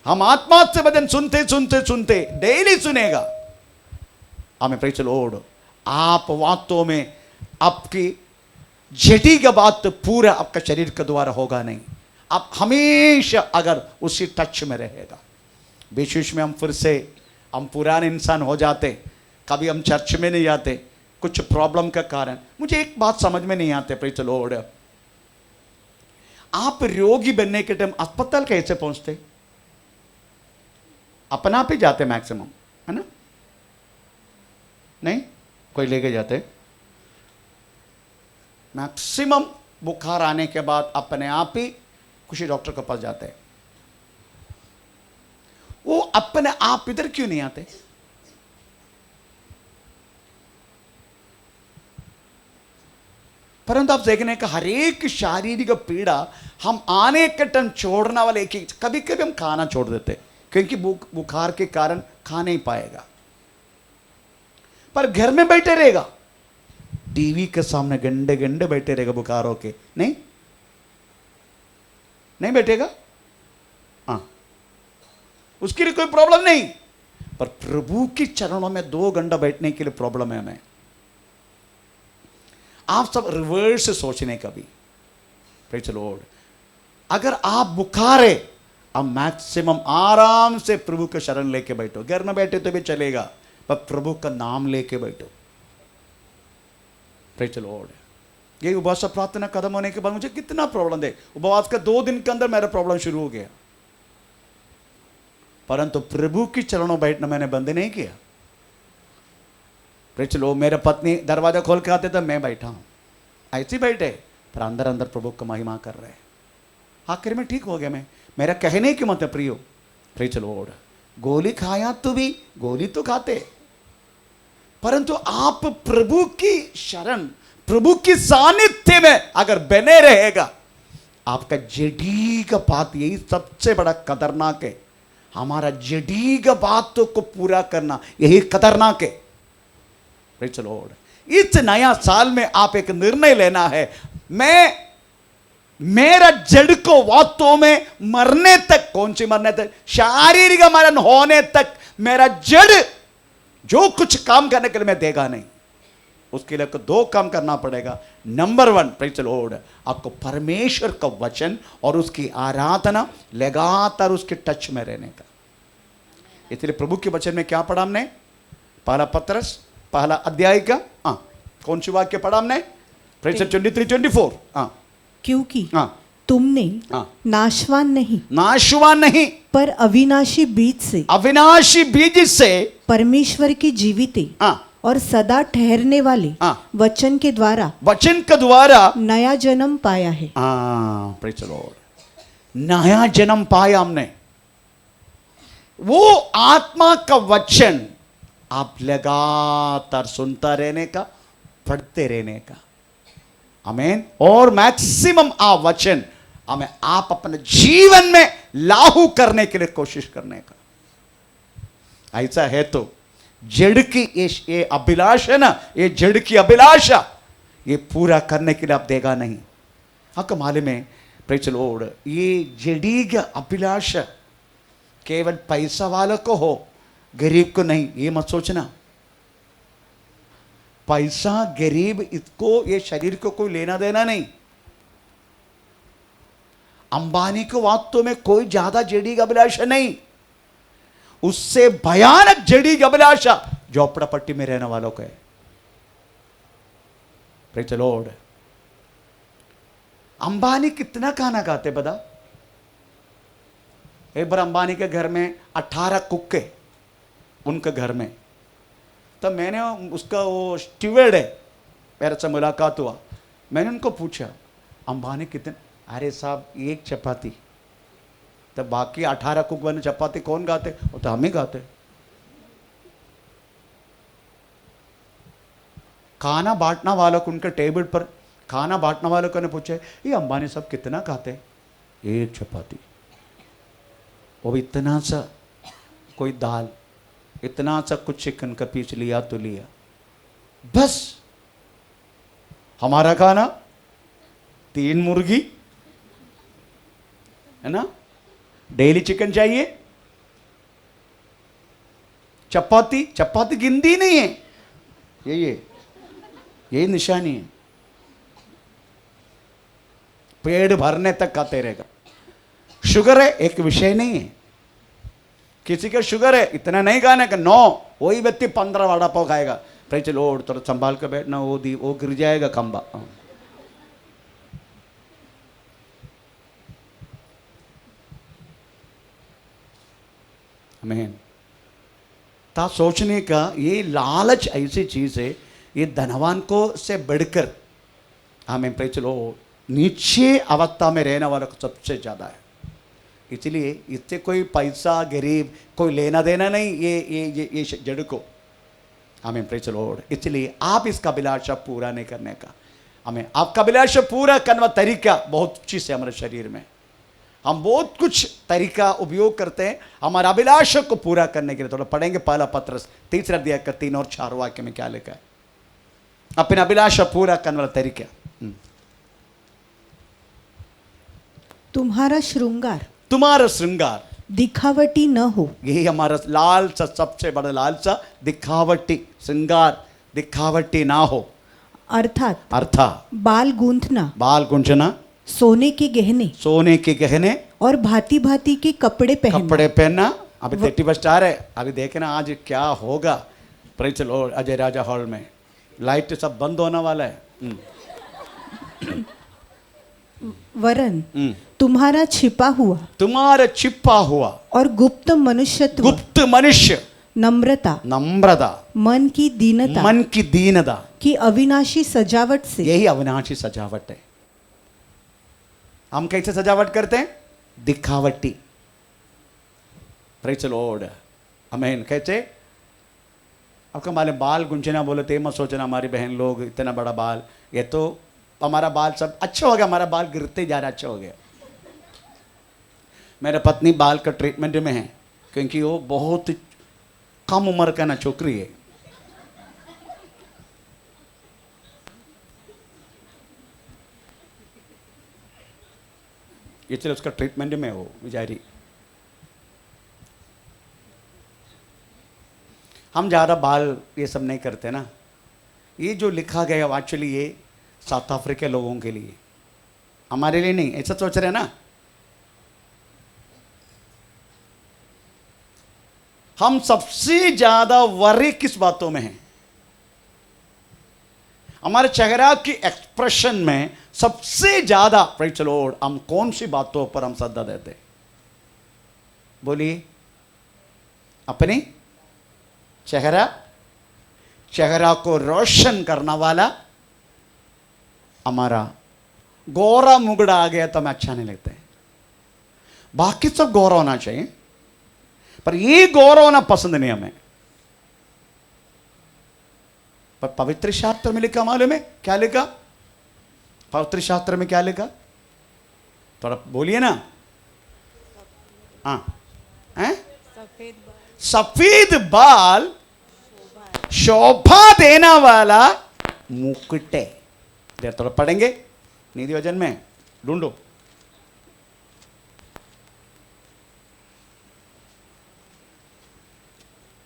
हम आत्मा से वचन सुनते सुनते सुनते डेली सुनेगा हमें। Praise the Lord. आप वास्तव में आपकी जेडी का बात पूरा आपका शरीर के द्वारा होगा नहीं। आप हमेशा अगर उसी टच में रहेगा। बीच बीच में हम फिर से हम पुराने इंसान हो जाते। कभी हम चर्च में नहीं आते कुछ प्रॉब्लम का कारण। मुझे एक बात समझ में नहीं आते, प्रेज़ द लॉर्ड, आप रोगी बनने के टाइम अस्पताल कैसे पहुंचते? अपना आप ही जाते मैक्सिमम, है ना? नहीं, कोई लेके जाते। मैक्सिमम बुखार आने के बाद अपने आप ही किसी डॉक्टर के पास जाते हैं। वो अपने आप इधर क्यों नहीं आते? परंतु आप देखने का हर एक शारीरिक पीड़ा हम आने के टाइम छोड़ने वाले एक ही, कभी कभी हम खाना छोड़ देते क्योंकि बुखार के कारण खा नहीं पाएगा, पर घर में बैठे रहेगा, टीवी के सामने घंटे घंटे बैठे रहेगा बुखार होके, नहीं नहीं बैठेगा, हाँ उसके लिए कोई प्रॉब्लम नहीं, पर प्रभु के चरणों में 2 घंटा बैठने के लिए प्रॉब्लम है हमें। आप सब रिवर्स सोचने का भी, प्रेज़ द लॉर्ड। अगर आप बुखार है, अब मैक्सिमम आराम से प्रभु का शरण लेके बैठो, घर में बैठे तो भी चलेगा, पर प्रभु का नाम लेके बैठो, प्रेज़ द लॉर्ड। ये उपवास प्रार्थना खत्म होने के बाद मुझे कितना प्रॉब्लम दे, उपवास का 2 दिन के अंदर मेरा प्रॉब्लम शुरू हो गया, परंतु प्रभु के चरणों बैठना मैंने बंद नहीं किया। चलो मेरे पत्नी दरवाजा खोल के आते तो मैं बैठा हूं, ऐसे बैठे, पर अंदर अंदर प्रभु का महिमा कर रहे हैं। आखिर में ठीक हो गया। मैं मेरा कहने की मत प्रियो, प्रेज़ द लॉर्ड, गोली खाया तो भी गोली तो खाते, परंतु आप प्रभु की शरण, प्रभु की सानिध्य में अगर बने रहेगा, आपका जड़ी का बात, यही सबसे बड़ा खतरनाक है। हमारा जड़ी का बातों को पूरा करना यही खतरनाक है, प्रेज़ द लॉर्ड। इस नया साल में आप एक निर्णय लेना है, मैं मेरा जड़ को वास्तव में मरने तक, कौन सी मरने तक, शारीरिक मरण होने तक मेरा जड़ जो कुछ काम करने के लिए मैं देगा नहीं। उसके लिए आपको 2 काम करना पड़ेगा। नंबर 1, प्रेज़ द लॉर्ड, आपको परमेश्वर का वचन और उसकी आराधना, लगातार उसके टच में रहने का। इसलिए प्रभु के वचन में क्या पढ़ा हमने, पहला पत्रस पहला अध्याय का कौन सी वाक्य पढ़ा हमने, प्रेज़ 23-24, क्योंकि तुमने नाशवान नहीं पर अविनाशी बीज से प्रेमश्वर की जीवित और सदा ठहरने वाले वचन के द्वारा नया जन्म पाया है। प्रेज़ द लॉर्ड, नया जन्म पाया हमने। वो आत्मा का वचन आप लगातार सुनता रहने का, पढ़ते रहने का, आमीन। और मैक्सिमम आ वचन हमें आप अपने जीवन में लागू करने के लिए कोशिश करने का। ऐसा है तो जड़ की ये अभिलाषा ना, ये जड़ की अभिलाषा, ये पूरा करने के लिए आप देगा नहीं। आपको मालूम है, प्रेज़ द लॉर्ड, ये जड़ी का अभिलाषा केवल पैसा वालों को हो, गरीब को नहीं, ये मत सोचना। पैसा गरीब इसको, ये शरीर को कोई लेना देना नहीं। अंबानी को वास्तव में कोई ज्यादा जड़ी का अभिलाषा नहीं, उससे भयानक जड़ी का अभिलाषा झोपड़ा पट्टी में रहने वालों का है, प्रेज़ द लॉर्ड। अंबानी कितना खाना खाते पता? एक बार अंबानी के घर में 18 कुक है उनके घर में, तब मैंने उसका वो स्टीवर्ड है, मेरे से मुलाकात हुआ, मैंने उनको पूछा अंबानी कितने, अरे साहब 1 चपाती, तब बाकी 18 कुक बने चपाती कौन खाते? वो तो हम ही खाते। खाना बांटना वालों को, उनके टेबल पर खाना बांटने वालों को ने पूछा, ये अंबानी साहब कितना खाते? 1 चपाती, वो भी इतना सा कोई दाल, इतना सा कुछ चिकन का पीस लिया तो लिया, बस। हमारा खाना 3 मुर्गी है ना, डेली चिकन चाहिए, चपाती गिनती नहीं है, यही निशानी है, पेट भरने तक खाते रहेगा। शुगर है एक विषय नहीं है, किसी का शुगर है इतना नहीं खाने का, 9 वही व्यक्ति 15 वड़ा पाव खाएगा। प्रेज़ द लॉर्ड, थोड़ा संभाल कर बैठना, वो गिर जाएगा खंबा। आमीन। ता सोचने का, ये लालच ऐसी चीज है, ये धनवान को से बढ़कर, आमीन, प्रेज़ द लॉर्ड, नीचे अवस्था में रहने वाला को सबसे ज्यादा है। इसलिए इससे कोई पैसा गरीब कोई लेना देना नहीं, ये जड़ को, आमीन, प्रेज़ द लॉर्ड। इसलिए आप इसका अभिलाषा पूरा नहीं करने का। हमें आपका अभिलाष पूरा करने वाला तरीका बहुत चीज है हमारे शरीर में। हम बहुत कुछ तरीका उपयोग करते हैं हमारे अभिलाष को पूरा करने के लिए। थोड़ा पढ़ेंगे पहला पत्रस 3 अध्याय का 3 और 4 वाक्य में क्या लिखा है, अपने अभिलाष पूरा करने वाला तरीका। तुम्हारा श्रृंगार तुम्हारा श्रृंगार दिखावटी न हो। यही हमारा लालसा, सबसे बड़ा लालसा दिखावटी श्रृंगार, दिखावटी ना हो। अर्थात बाल गूंथना, बाल गुंजना, सोने के गहने, सोने के गहने और भांति भांति के कपड़े पहनना। अभी 31 स्टार है, अभी देखना आज क्या होगा। Praise the Lord. Ajay Raja hall में लाइट सब बंद होने वाला है। वरन तुम्हारा छिपा हुआ और गुप्त मनुष्य नम्रता, मन की दीनता की अविनाशी सजावट से। यही अविनाशी सजावट है। हम कैसे सजावट करते हैं? दिखावटी। Praise the Lord. आमीन। कैसे? आपका मालूम बाल गुंजना बोले थे, मत सोचना हमारी बहन लोग इतना बड़ा बाल, ये तो हमारा बाल सब अच्छा हो गया, हमारा बाल गिरते जा रहा, अच्छा हो गया। मेरे पत्नी बाल का ट्रीटमेंट में है क्योंकि वो बहुत कम उम्र का ना छोकरी है। इसलिए उसका ट्रीटमेंट में हो बेचारी। हम ज़्यादा बाल ये सब नहीं करते ना। ये जो लिखा गया एक्चुअली ये साउथ अफ्रीका लोगों के लिए, हमारे लिए नहीं। ऐसा सोच रहे हैं ना। हम सबसे ज्यादा वरी किस बातों में हैं? हमारे चेहरा की एक्सप्रेशन में सबसे ज्यादा प्रेज़ द लॉर्ड हम कौन सी बातों पर हम श्रद्धा देते? बोलिए। अपनी चेहरा को रोशन करने वाला हमारा गोरा मुगड़ा आ गया तो हमें अच्छा नहीं लगता है। बाकी सब गोरा होना चाहिए पर ये गोरा होना पसंद नहीं हमें। पर पवित्र शास्त्र में लिखा मालूम है क्या लिखा? पवित्र शास्त्र में क्या लिखा? थोड़ा बोलिए ना। हाँ, सफेद बाल शोभा देना वाला मुकुट है। देर थोड़ा पढ़ेंगे नीति वचन में, ढूंढो।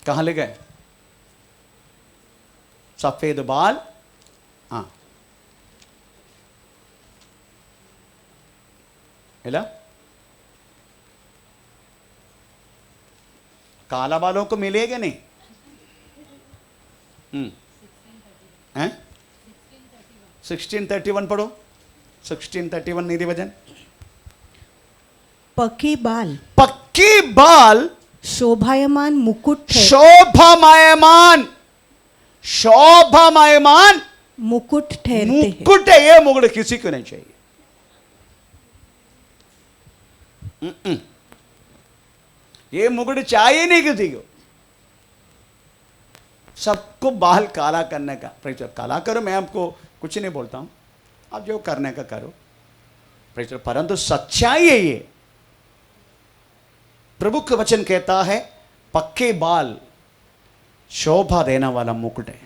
कहां ले गए? सफेद बाल। हाँ, हेला काला बालों को मिलेगा नहीं? हैं? 1631 पढ़ो। 1631 नीति वचन। पक्के बाल शोभायमान मुकुट है। शोभामयमान मुकुट ठहरते हैं। मुकुट है। ये मुकुट किसी को नहीं चाहिए। ये मुकुट चाहिए नहीं किसी को। सबको बाल काला करने का प्रेज़ काला करो, मैं आपको कुछ नहीं बोलता हूं, आप जो करने का करो प्रेज़। परंतु सच्चाई है ये। प्रभु का वचन कहता है पक्के बाल शोभा देने वाला मुकुट है।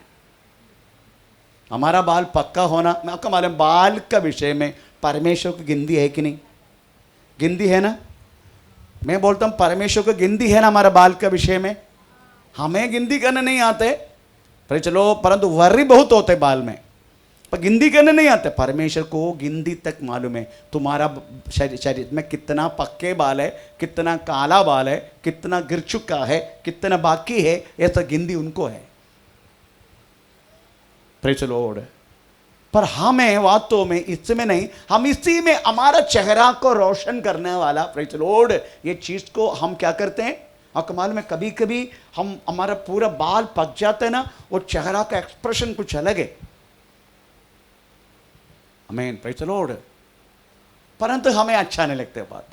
हमारा बाल पक्का होना, मैं आपका मालूम बाल का विषय में परमेश्वर की गिनती है कि नहीं? गिनती है ना। मैं बोलता हूं परमेश्वर को गिनती है ना हमारा बाल का विषय में। हमें गिनती करने नहीं आते पर चलो, परंतु वर्री बहुत होते बाल में, पर गिनती करने नहीं आते। परमेश्वर को गिनती तक मालूम है तुम्हारा शरीर में कितना पक्के बाल है, कितना काला बाल है, कितना गिर चुका है, कितना बाकी है, ऐसा गिनती उनको है। Praise the Lord. पर हमें वास्तव में इसमें नहीं, हम इसी में हमारा चेहरा को रोशन करने वाला प्रेज़ द लॉर्ड ये चीज को हम क्या करते हैं? आपको मालूम है कभी कभी हम हमारा पूरा बाल पक जाता है ना, वो चेहरा का एक्सप्रेशन कुछ अलग है। आमीन। Praise the Lord. परंतु हमें अच्छा नहीं लगता बात,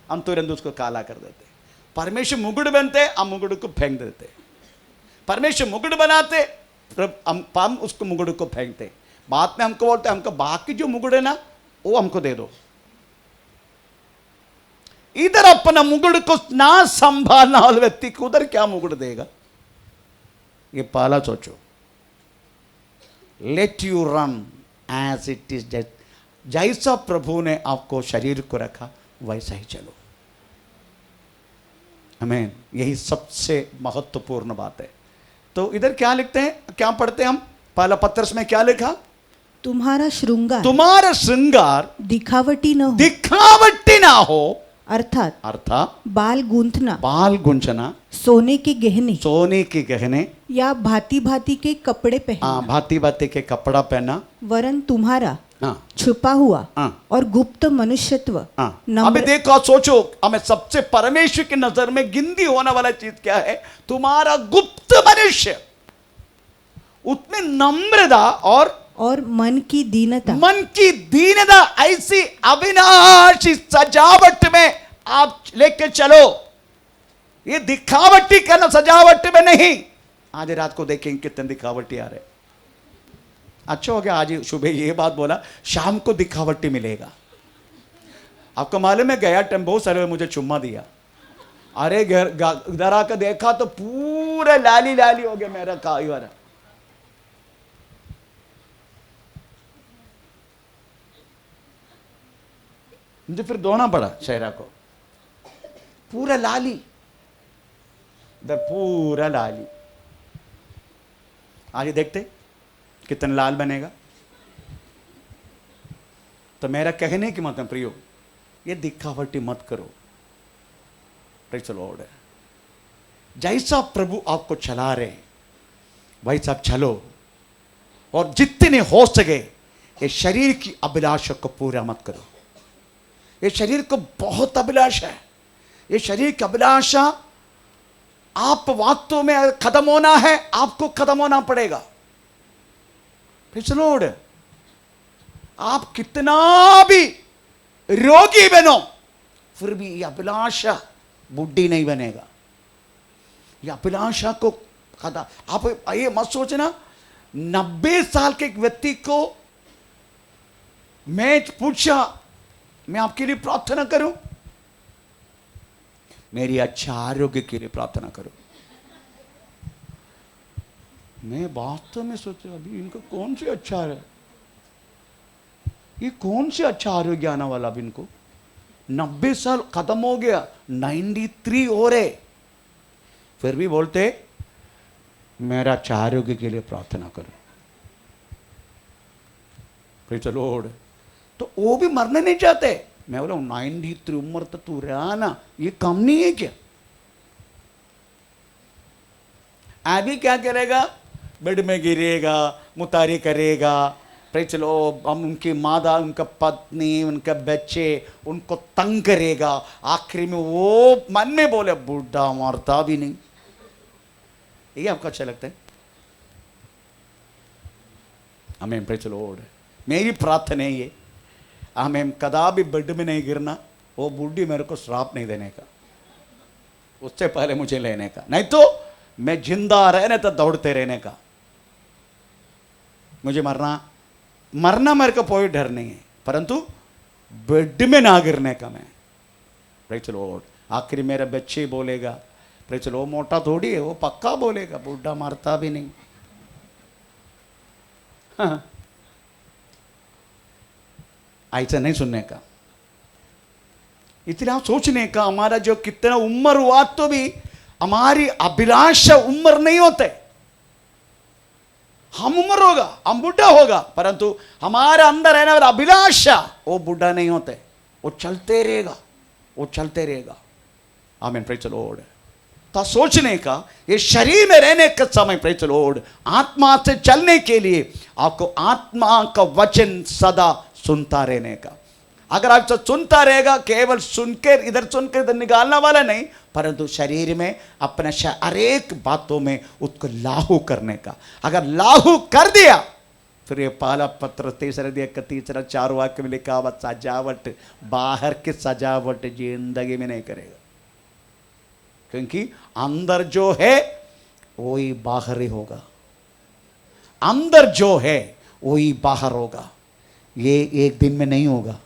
हम तुरंत उसको काला कर देते। परमेश्वर मुकुट बनते, हम मुकुट को फेंक देते। परमेश्वर मुकुट बनाते, हम उसको मुकुट को फेंकते। बाद में हमको बोलते हैं हमको बाकी जो मुकुट है ना वो हमको दे दो। इधर अपना मुकुट को ना संभालना वाले व्यक्ति को उधर क्या मुकुट देगा? ये पहला सोचो। Let you run as it is, जैसा प्रभु ने आपको शरीर को रखा वैसा ही चलो। आमीन। यही सबसे महत्वपूर्ण बात है। तो इधर क्या लिखते हैं, क्या पढ़ते हैं हम? पहला पत्रस में क्या लिखा? तुम्हारा श्रृंगार दिखावटी न हो, दिखावटी ना हो, अर्थात बाल गूंथना, सोने के गहने या भांति भांति के कपड़े पहनना, भांति भांति के कपड़ा पहना, वरन तुम्हारा छुपा हुआ और गुप्त मनुष्यत्व अभी देखो, सोचो, हमें सबसे परमेश्वर की नजर में गिनती होने वाला चीज क्या है? तुम्हारा गुप्त मनुष्य, उसमें नम्रता और मन की दीनता ऐसी अविनाशी सजावट में आप लेके चलो। ये दिखावटी करना सजावट में नहीं। आज रात को देखेंगे कितने दिखावटी आ रहे। अच्छा हो गया आज सुबह ये बात बोला, शाम को दिखावटी मिलेगा। आपको मालूम है, गया टाइम बहुत सारे मुझे चुम्मा दिया। अरे इधर आकर देखा तो पूरा लाली लाली हो गया मेरा काईवारा। मुझे फिर धोना पड़ा चेहरा को, पूरा लाली, इधर पूरा लाली। आगे देखते कितना लाल बनेगा। तो मेरा कहने की मतलब प्रियो, ये दिखावटी मत करो। Praise the Lord. जैसा प्रभु आपको चला रहे वैसा आप चलो, और जितने हो सके ये शरीर की अभिलाषा को पूरा मत करो। ये शरीर को बहुत अभिलाषा है। ये शरीर की अभिलाषा आप वास्तव में खत्म होना है, आपको खत्म होना पड़ेगा। Praise the Lord. आप कितना भी रोगी बनो फिर भी ये अभिलाषा बुढ़ी नहीं बनेगा। ये अभिलाषा को खत्म। आप ये मत सोचना 90 साल के एक व्यक्ति को मैं पूछा, मैं आपके लिए प्रार्थना करूं? मेरी अच्छा आरोग्य के लिए प्रार्थना करो। मैं वास्तव में सोचा अभी इनको कौन से अच्छा है, ये कौन से अच्छा आरोग्य आने वाला। अभी इनको 90 साल खत्म हो गया, 93 हो रहे, फिर भी बोलते मेरा अच्छा आरोग्य के लिए प्रार्थना करो। Praise the Lord. तो वो भी मरने नहीं चाहते। मैं बोला 93 उम्र तो तू रहा ना, ये कम नहीं है क्या? अभी क्या करेगा? बेड में गिरेगा, मुतारी करेगा। Praise the Lord. हम उनकी माता, उनका पत्नी, उनके बच्चे उनको तंग करेगा। आखिरी में वो मन में बोले बूढ़ा मरता भी नहीं। ये आपको अच्छा लगता है? आमीन। Praise the Lord. मेरी प्रार्थना है ये, हमें कदा भी बेड में नहीं गिरना। वो बूढ़ी मेरे को श्राप नहीं देने का, उससे पहले मुझे लेने का। नहीं तो मैं जिंदा रहने तो दौड़ते रहने का। मुझे मरना मेरे को कोई डर नहीं है, परंतु बेड में ना गिरने का मैं। Praise the Lord. आखिर मेरा बच्चे बोलेगा, प्रेज़ द लॉर्ड, मोटा थोड़ी है वो, पक्का बोलेगा बूढ़ा मरता भी नहीं। हाँ, ऐसा नहीं सुनने का, इतना सोचने का। हमारा जो कितना उम्र हुआ तो भी हमारी अभिलाषा उम्र नहीं होते। हम उम्र होगा, हम बूढ़ा होगा, परंतु हमारे अंदर रहने वाला अभिलाषा वो बूढ़ा नहीं होते, वो चलते रहेगा, वो चलते रहेगा। आमीन। Praise the Lord. तो सोचने का, ये शरीर में रहने का समय, प्रेज़ द लॉर्ड, आत्मा से चलने के लिए आपको आत्मा का वचन सदा सुनता रहने का। अगर आप सुनता रहेगा, केवल सुनकर इधर निकालना वाला नहीं, परंतु शरीर में अपने हर एक बातों में उसको लागू करने का। अगर लागू कर दिया फिर ये पहला पत्र 3 4 वाक्य में लिखा हुआ सजावट, बाहर की सजावट जिंदगी में नहीं करेगा। क्योंकि अंदर जो है वही बाहर ही होगा। अंदर जो है वही बाहर होगा, ये एक दिन में नहीं होगा।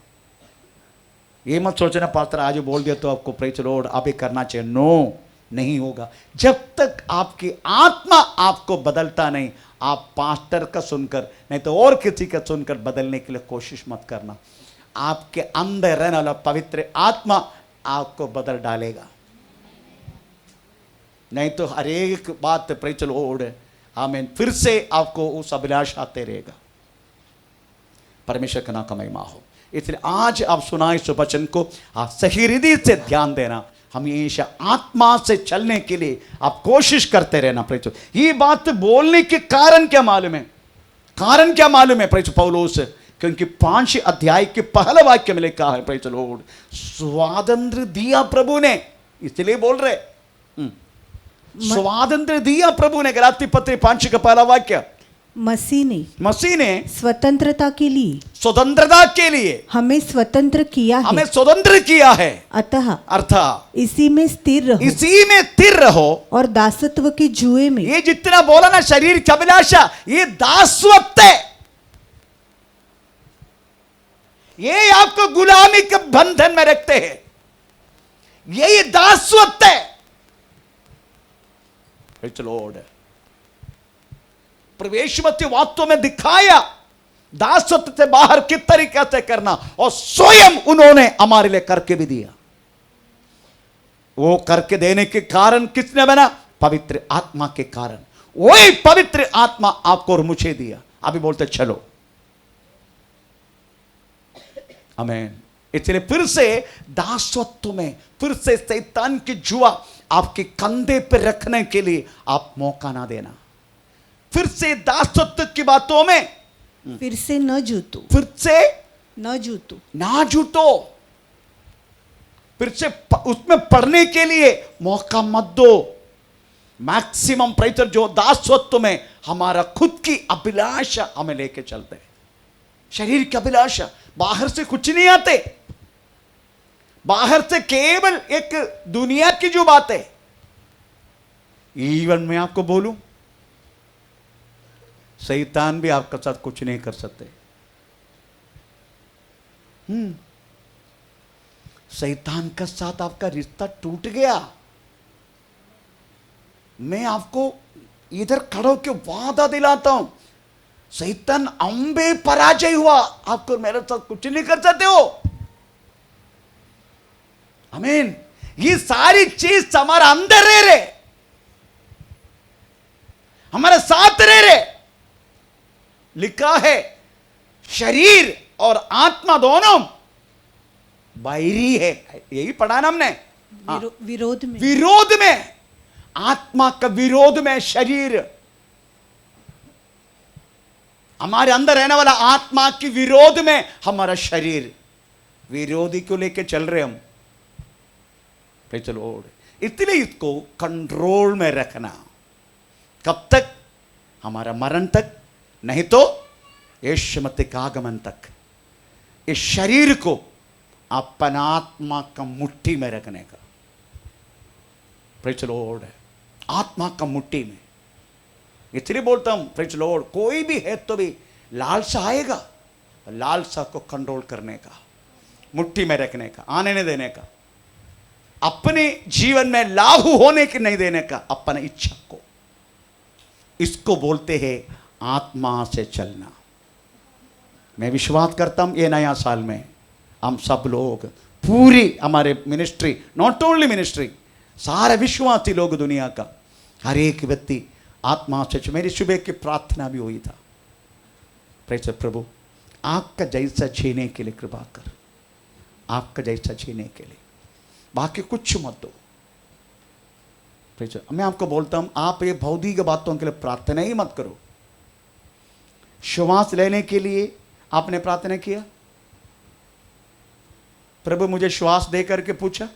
ये मत सोचना पास्टर आज बोल दिया तो आपको प्रेज लॉर्ड आप ही करना चाहिए, नो, नहीं होगा। जब तक आपकी आत्मा आपको बदलता नहीं, आप पास्टर का सुनकर नहीं तो और किसी का सुनकर बदलने के लिए कोशिश मत करना। आपके अंदर रहने वाला पवित्र आत्मा आपको बदल डालेगा। नहीं तो हर एक बात प्रेज लॉर्ड आमीन फिर से आपको उस अभिलाष आते रहेगा। परमेश्वर का नाम का महिमा हो। इसलिए आज आप सुना इस वचन को, आप सही हृदय से ध्यान देना, हमेशा आत्मा से चलने के लिए आप कोशिश करते रहना। प्रेज ये बात बोलने के कारण क्या मालूम है? कारण क्या मालूम है प्रेज पौलुस? क्योंकि 5 अध्याय के पहला वाक्य में लिखा है प्रेज लॉर्ड, स्वातंत्र दिया प्रभु ने, इसलिए बोल रहे स्वातंत्र दिया प्रभु ने। गलाती पत्र 5 का पहला वाक्य, मसीह ने स्वतंत्रता के लिए हमें स्वतंत्र किया है, हमें स्वतंत्र किया है। अतः इसी में स्थिर रहो और दासत्व के जुए में। ये जितना बोला ना शरीर की अभिलाषा, ये दासत्व है, ये आपको गुलामी के बंधन में रखते हैं, यही दासत्व है। लॉर्ड प्रवेशवती वास्तव में दिखाया दासत्व से बाहर किस तरीके से करना, और स्वयं उन्होंने हमारे लिए करके भी दिया। वो करके देने के कारण किसने बना? पवित्र आत्मा के कारण। वही पवित्र आत्मा आपको और मुझे दिया। अभी बोलते चलो आमीन। इसलिए फिर से दासत्व में फिर से शैतान की जुआ आपके कंधे पर रखने के लिए आप मौका ना देना। फिर से दासत्व की बातों में फिर से न जूतो, ना जूतो, फिर से उसमें पढ़ने के लिए मौका मत दो। मैक्सिमम प्रेशर जो दासत्व में हमारा खुद की अभिलाषा हमें लेके चलते हैं, शरीर की अभिलाषा। बाहर से कुछ नहीं आते, बाहर से केवल एक दुनिया की जो बात है। इवन मैं आपको बोलूं, शैतान भी आपके साथ कुछ नहीं कर सकते। शैतान के साथ आपका रिश्ता टूट गया। मैं आपको इधर खड़ो के वादा दिलाता हूं, शैतान अंबे पराजय हुआ, आपको मेरे साथ कुछ नहीं कर सकते हो। आमीन। ये सारी चीज हमारा अंदर रह रहे, हमारे साथ रह रहे। लिखा है शरीर और आत्मा दोनों बाहरी है, यही पढ़ा ना हमने। विरोध में आत्मा का विरोध में शरीर, हमारे अंदर रहने वाला आत्मा के विरोध में हमारा शरीर, विरोधी को लेके चल रहे हम। चलो इसलिए इसको कंट्रोल में रखना। कब तक? हमारा मरण तक, नहीं तो यीशु मसीह के आगमन तक। इस शरीर को अपन आत्मा का मुट्ठी में रखने का। प्रेज लॉर्ड, आत्मा का मुट्ठी में। इसलिए बोलता हूं प्रेज लॉर्ड, कोई भी है तो भी लालसा आएगा, लालसा को कंट्रोल करने का, मुट्ठी में रखने का, आने नहीं देने का, अपने जीवन में लागू होने के नहीं देने का, अपने इच्छा को। इसको बोलते हैं आत्मा से चलना। मैं विश्वास करता हूं ये नया साल में हम सब लोग, पूरी हमारे मिनिस्ट्री, नॉट ओनली मिनिस्ट्री, सारे विश्वासी लोग दुनिया का हर एक व्यक्ति आत्मा से। मेरी सुबह की प्रार्थना भी हुई था, प्रेज प्रभु आपका जैसा जीने के लिए कृपा कर, आपका जैसा जीने के लिए, बाकी कुछ मत दो। मैं आपको बोलता हूं, आप ये भौतिक बातों के लिए प्रार्थना ही मत करो। श्वास लेने के लिए आपने प्रार्थना किया, प्रभु मुझे श्वास दे करके पूछा,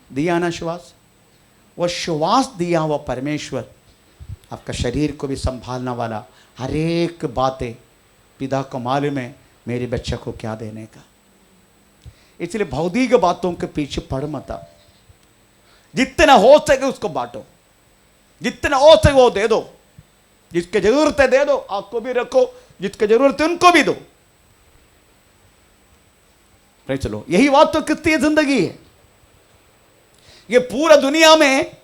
दिया ना श्वास? वह श्वास दिया हुआ परमेश्वर आपका शरीर को भी संभालने वाला, हर एक बातें पिता को मालूम है मेरे बच्चे को क्या देने का। इसलिए भौतिक बातों के पीछे पड़ मत आओ। जितना हो सके उसको बांटो, जितना हो सके वो दे दो, जिसके जरूरत है दे दो, आपको भी रखो, जितकी जरूरत है उनको भी दो। चलो, यही बात तो क्रिस्तीय जिंदगी है। ये पूरा दुनिया में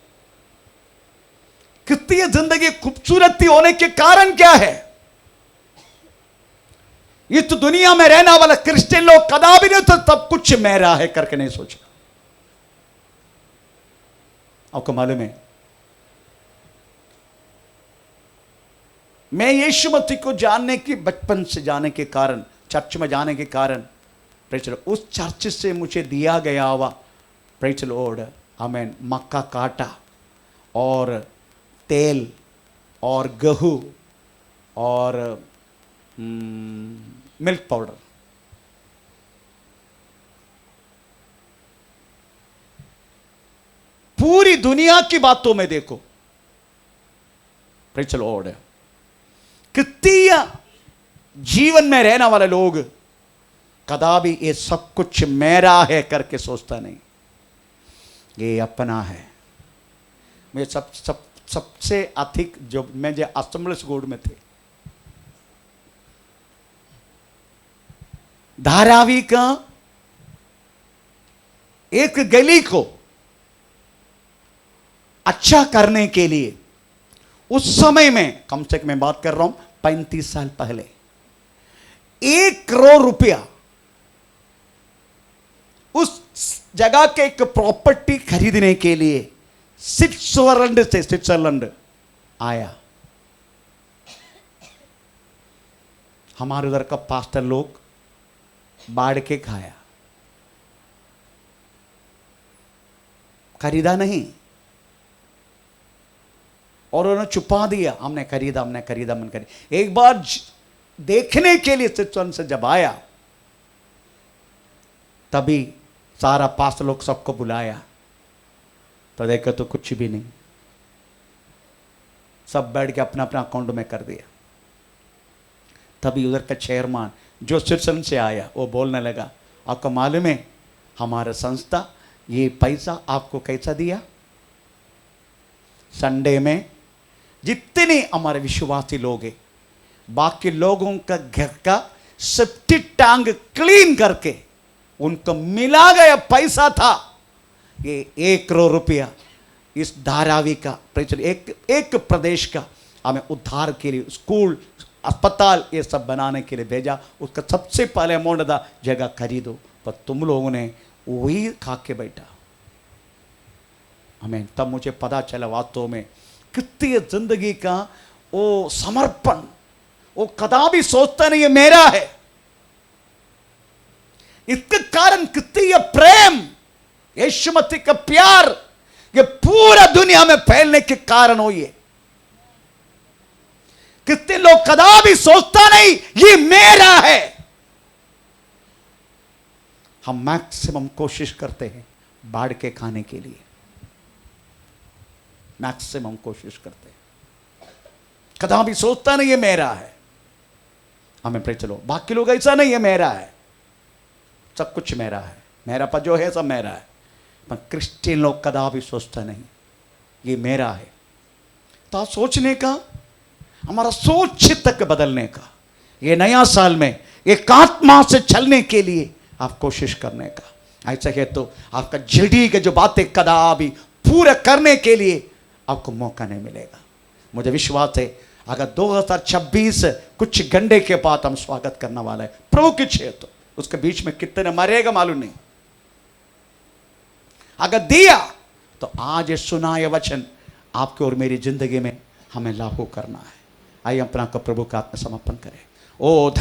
क्रिस्तीय जिंदगी खूबसूरती होने के कारण क्या है? इस तो दुनिया में रहने वाला क्रिश्चियन लोग कदापि नहीं तो सब कुछ मेरा है करके नहीं सोचा। आपको मालूम है, मैं यीशु मसीह को जानने की बचपन से जाने के कारण, चर्च में जाने के कारण, प्रेज़ द लॉर्ड, उस चर्च से मुझे दिया गया हुआ, प्रेज़ द लॉर्ड, आमीन, मक्का काटा और तेल और गेहूं और मिल्क पाउडर, पूरी दुनिया की बातों में देखो, प्रेज़ द लॉर्ड, क्रिस्तीय जीवन में रहने वाले लोग कदापि ये सब कुछ मेरा है करके सोचता नहीं, ये अपना है। मैं सबसे अधिक जो मैं जो असेंबलीज गॉड में थे, धारावी का एक गली को अच्छा करने के लिए उस समय में, कम से कम मैं बात कर रहा हूं 35 साल पहले, 1 करोड़ रुपया उस जगह के एक प्रॉपर्टी खरीदने के लिए स्विट्जरलैंड आया। हमारे उधर का पास्टर लोग बाढ़ के खाया, खरीदा नहीं, और उन्होंने छुपा दिया, हमने खरीदा। एक बार देखने के लिए स्विट्जरलैंड से जब आया, तभी सारा पास लोग सबको बुलाया, तो देखो तो कुछ भी नहीं, सब बैठ के अपना अपना अकाउंट में कर दिया। तभी उधर का चेयरमैन जो स्विट्जरलैंड से आया, वो बोलने लगा, आपको मालूम है हमारा संस्था ये पैसा आपको कैसा दिया? संडे में जितने हमारे विश्वासी लोग हैं, बाकी लोगों का घर का सेप्टी टैंक क्लीन करके उनको मिला गया पैसा था ये 1 करोड़ रुपया, इस धारावी का, एक प्रदेश का हमें उद्धार के लिए, स्कूल, अस्पताल, ये सब बनाने के लिए भेजा। उसका सबसे पहले अमाउंट था, जगह खरीदो, पर तुम लोगों ने वही खा के बैठा। हमें तब मुझे पता चला वास्तव में क्रिस्तीय जिंदगी का वो समर्पण, वो कदापि सोचता नहीं ये मेरा है। इसके कारण क्रिस्तीय प्रेम, यीशु मसीह का प्यार, ये पूरा दुनिया में फैलने के कारण हो। ये कितने लोग कदापि सोचता नहीं ये मेरा है। हम मैक्सिमम कोशिश करते हैं बाढ़ के खाने के लिए, मैक्सिमम कोशिश करते हैं, कदापि सोचता नहीं ये मेरा है। हमें प्रे चलो, बाकी लोग ऐसा नहीं है मेरा है, सब कुछ मेरा है, मेरा पर जो है सब मेरा है। पर क्रिश्चियन लोग कदापि सोचता नहीं ये मेरा है। तो आप सोचने का, हमारा सोच तक बदलने का, ये नया साल में एक आत्मा से चलने के लिए आप कोशिश करने का। ऐसा है तो आपका जड़ी के जो बातें कदापि पूरा करने के लिए आपको मौका नहीं मिलेगा। मुझे विश्वास है अगर 2026 कुछ घंटे के बाद हम स्वागत करने वाला है प्रभु की इच्छा तो उसके बीच में कितने मरेगा मालूम नहीं। अगर दिया तो आज ये सुना यह वचन आपके और मेरी जिंदगी में हमें लागू करना है। आइए अपना को प्रभु का आत्मा समर्पण करें। ओ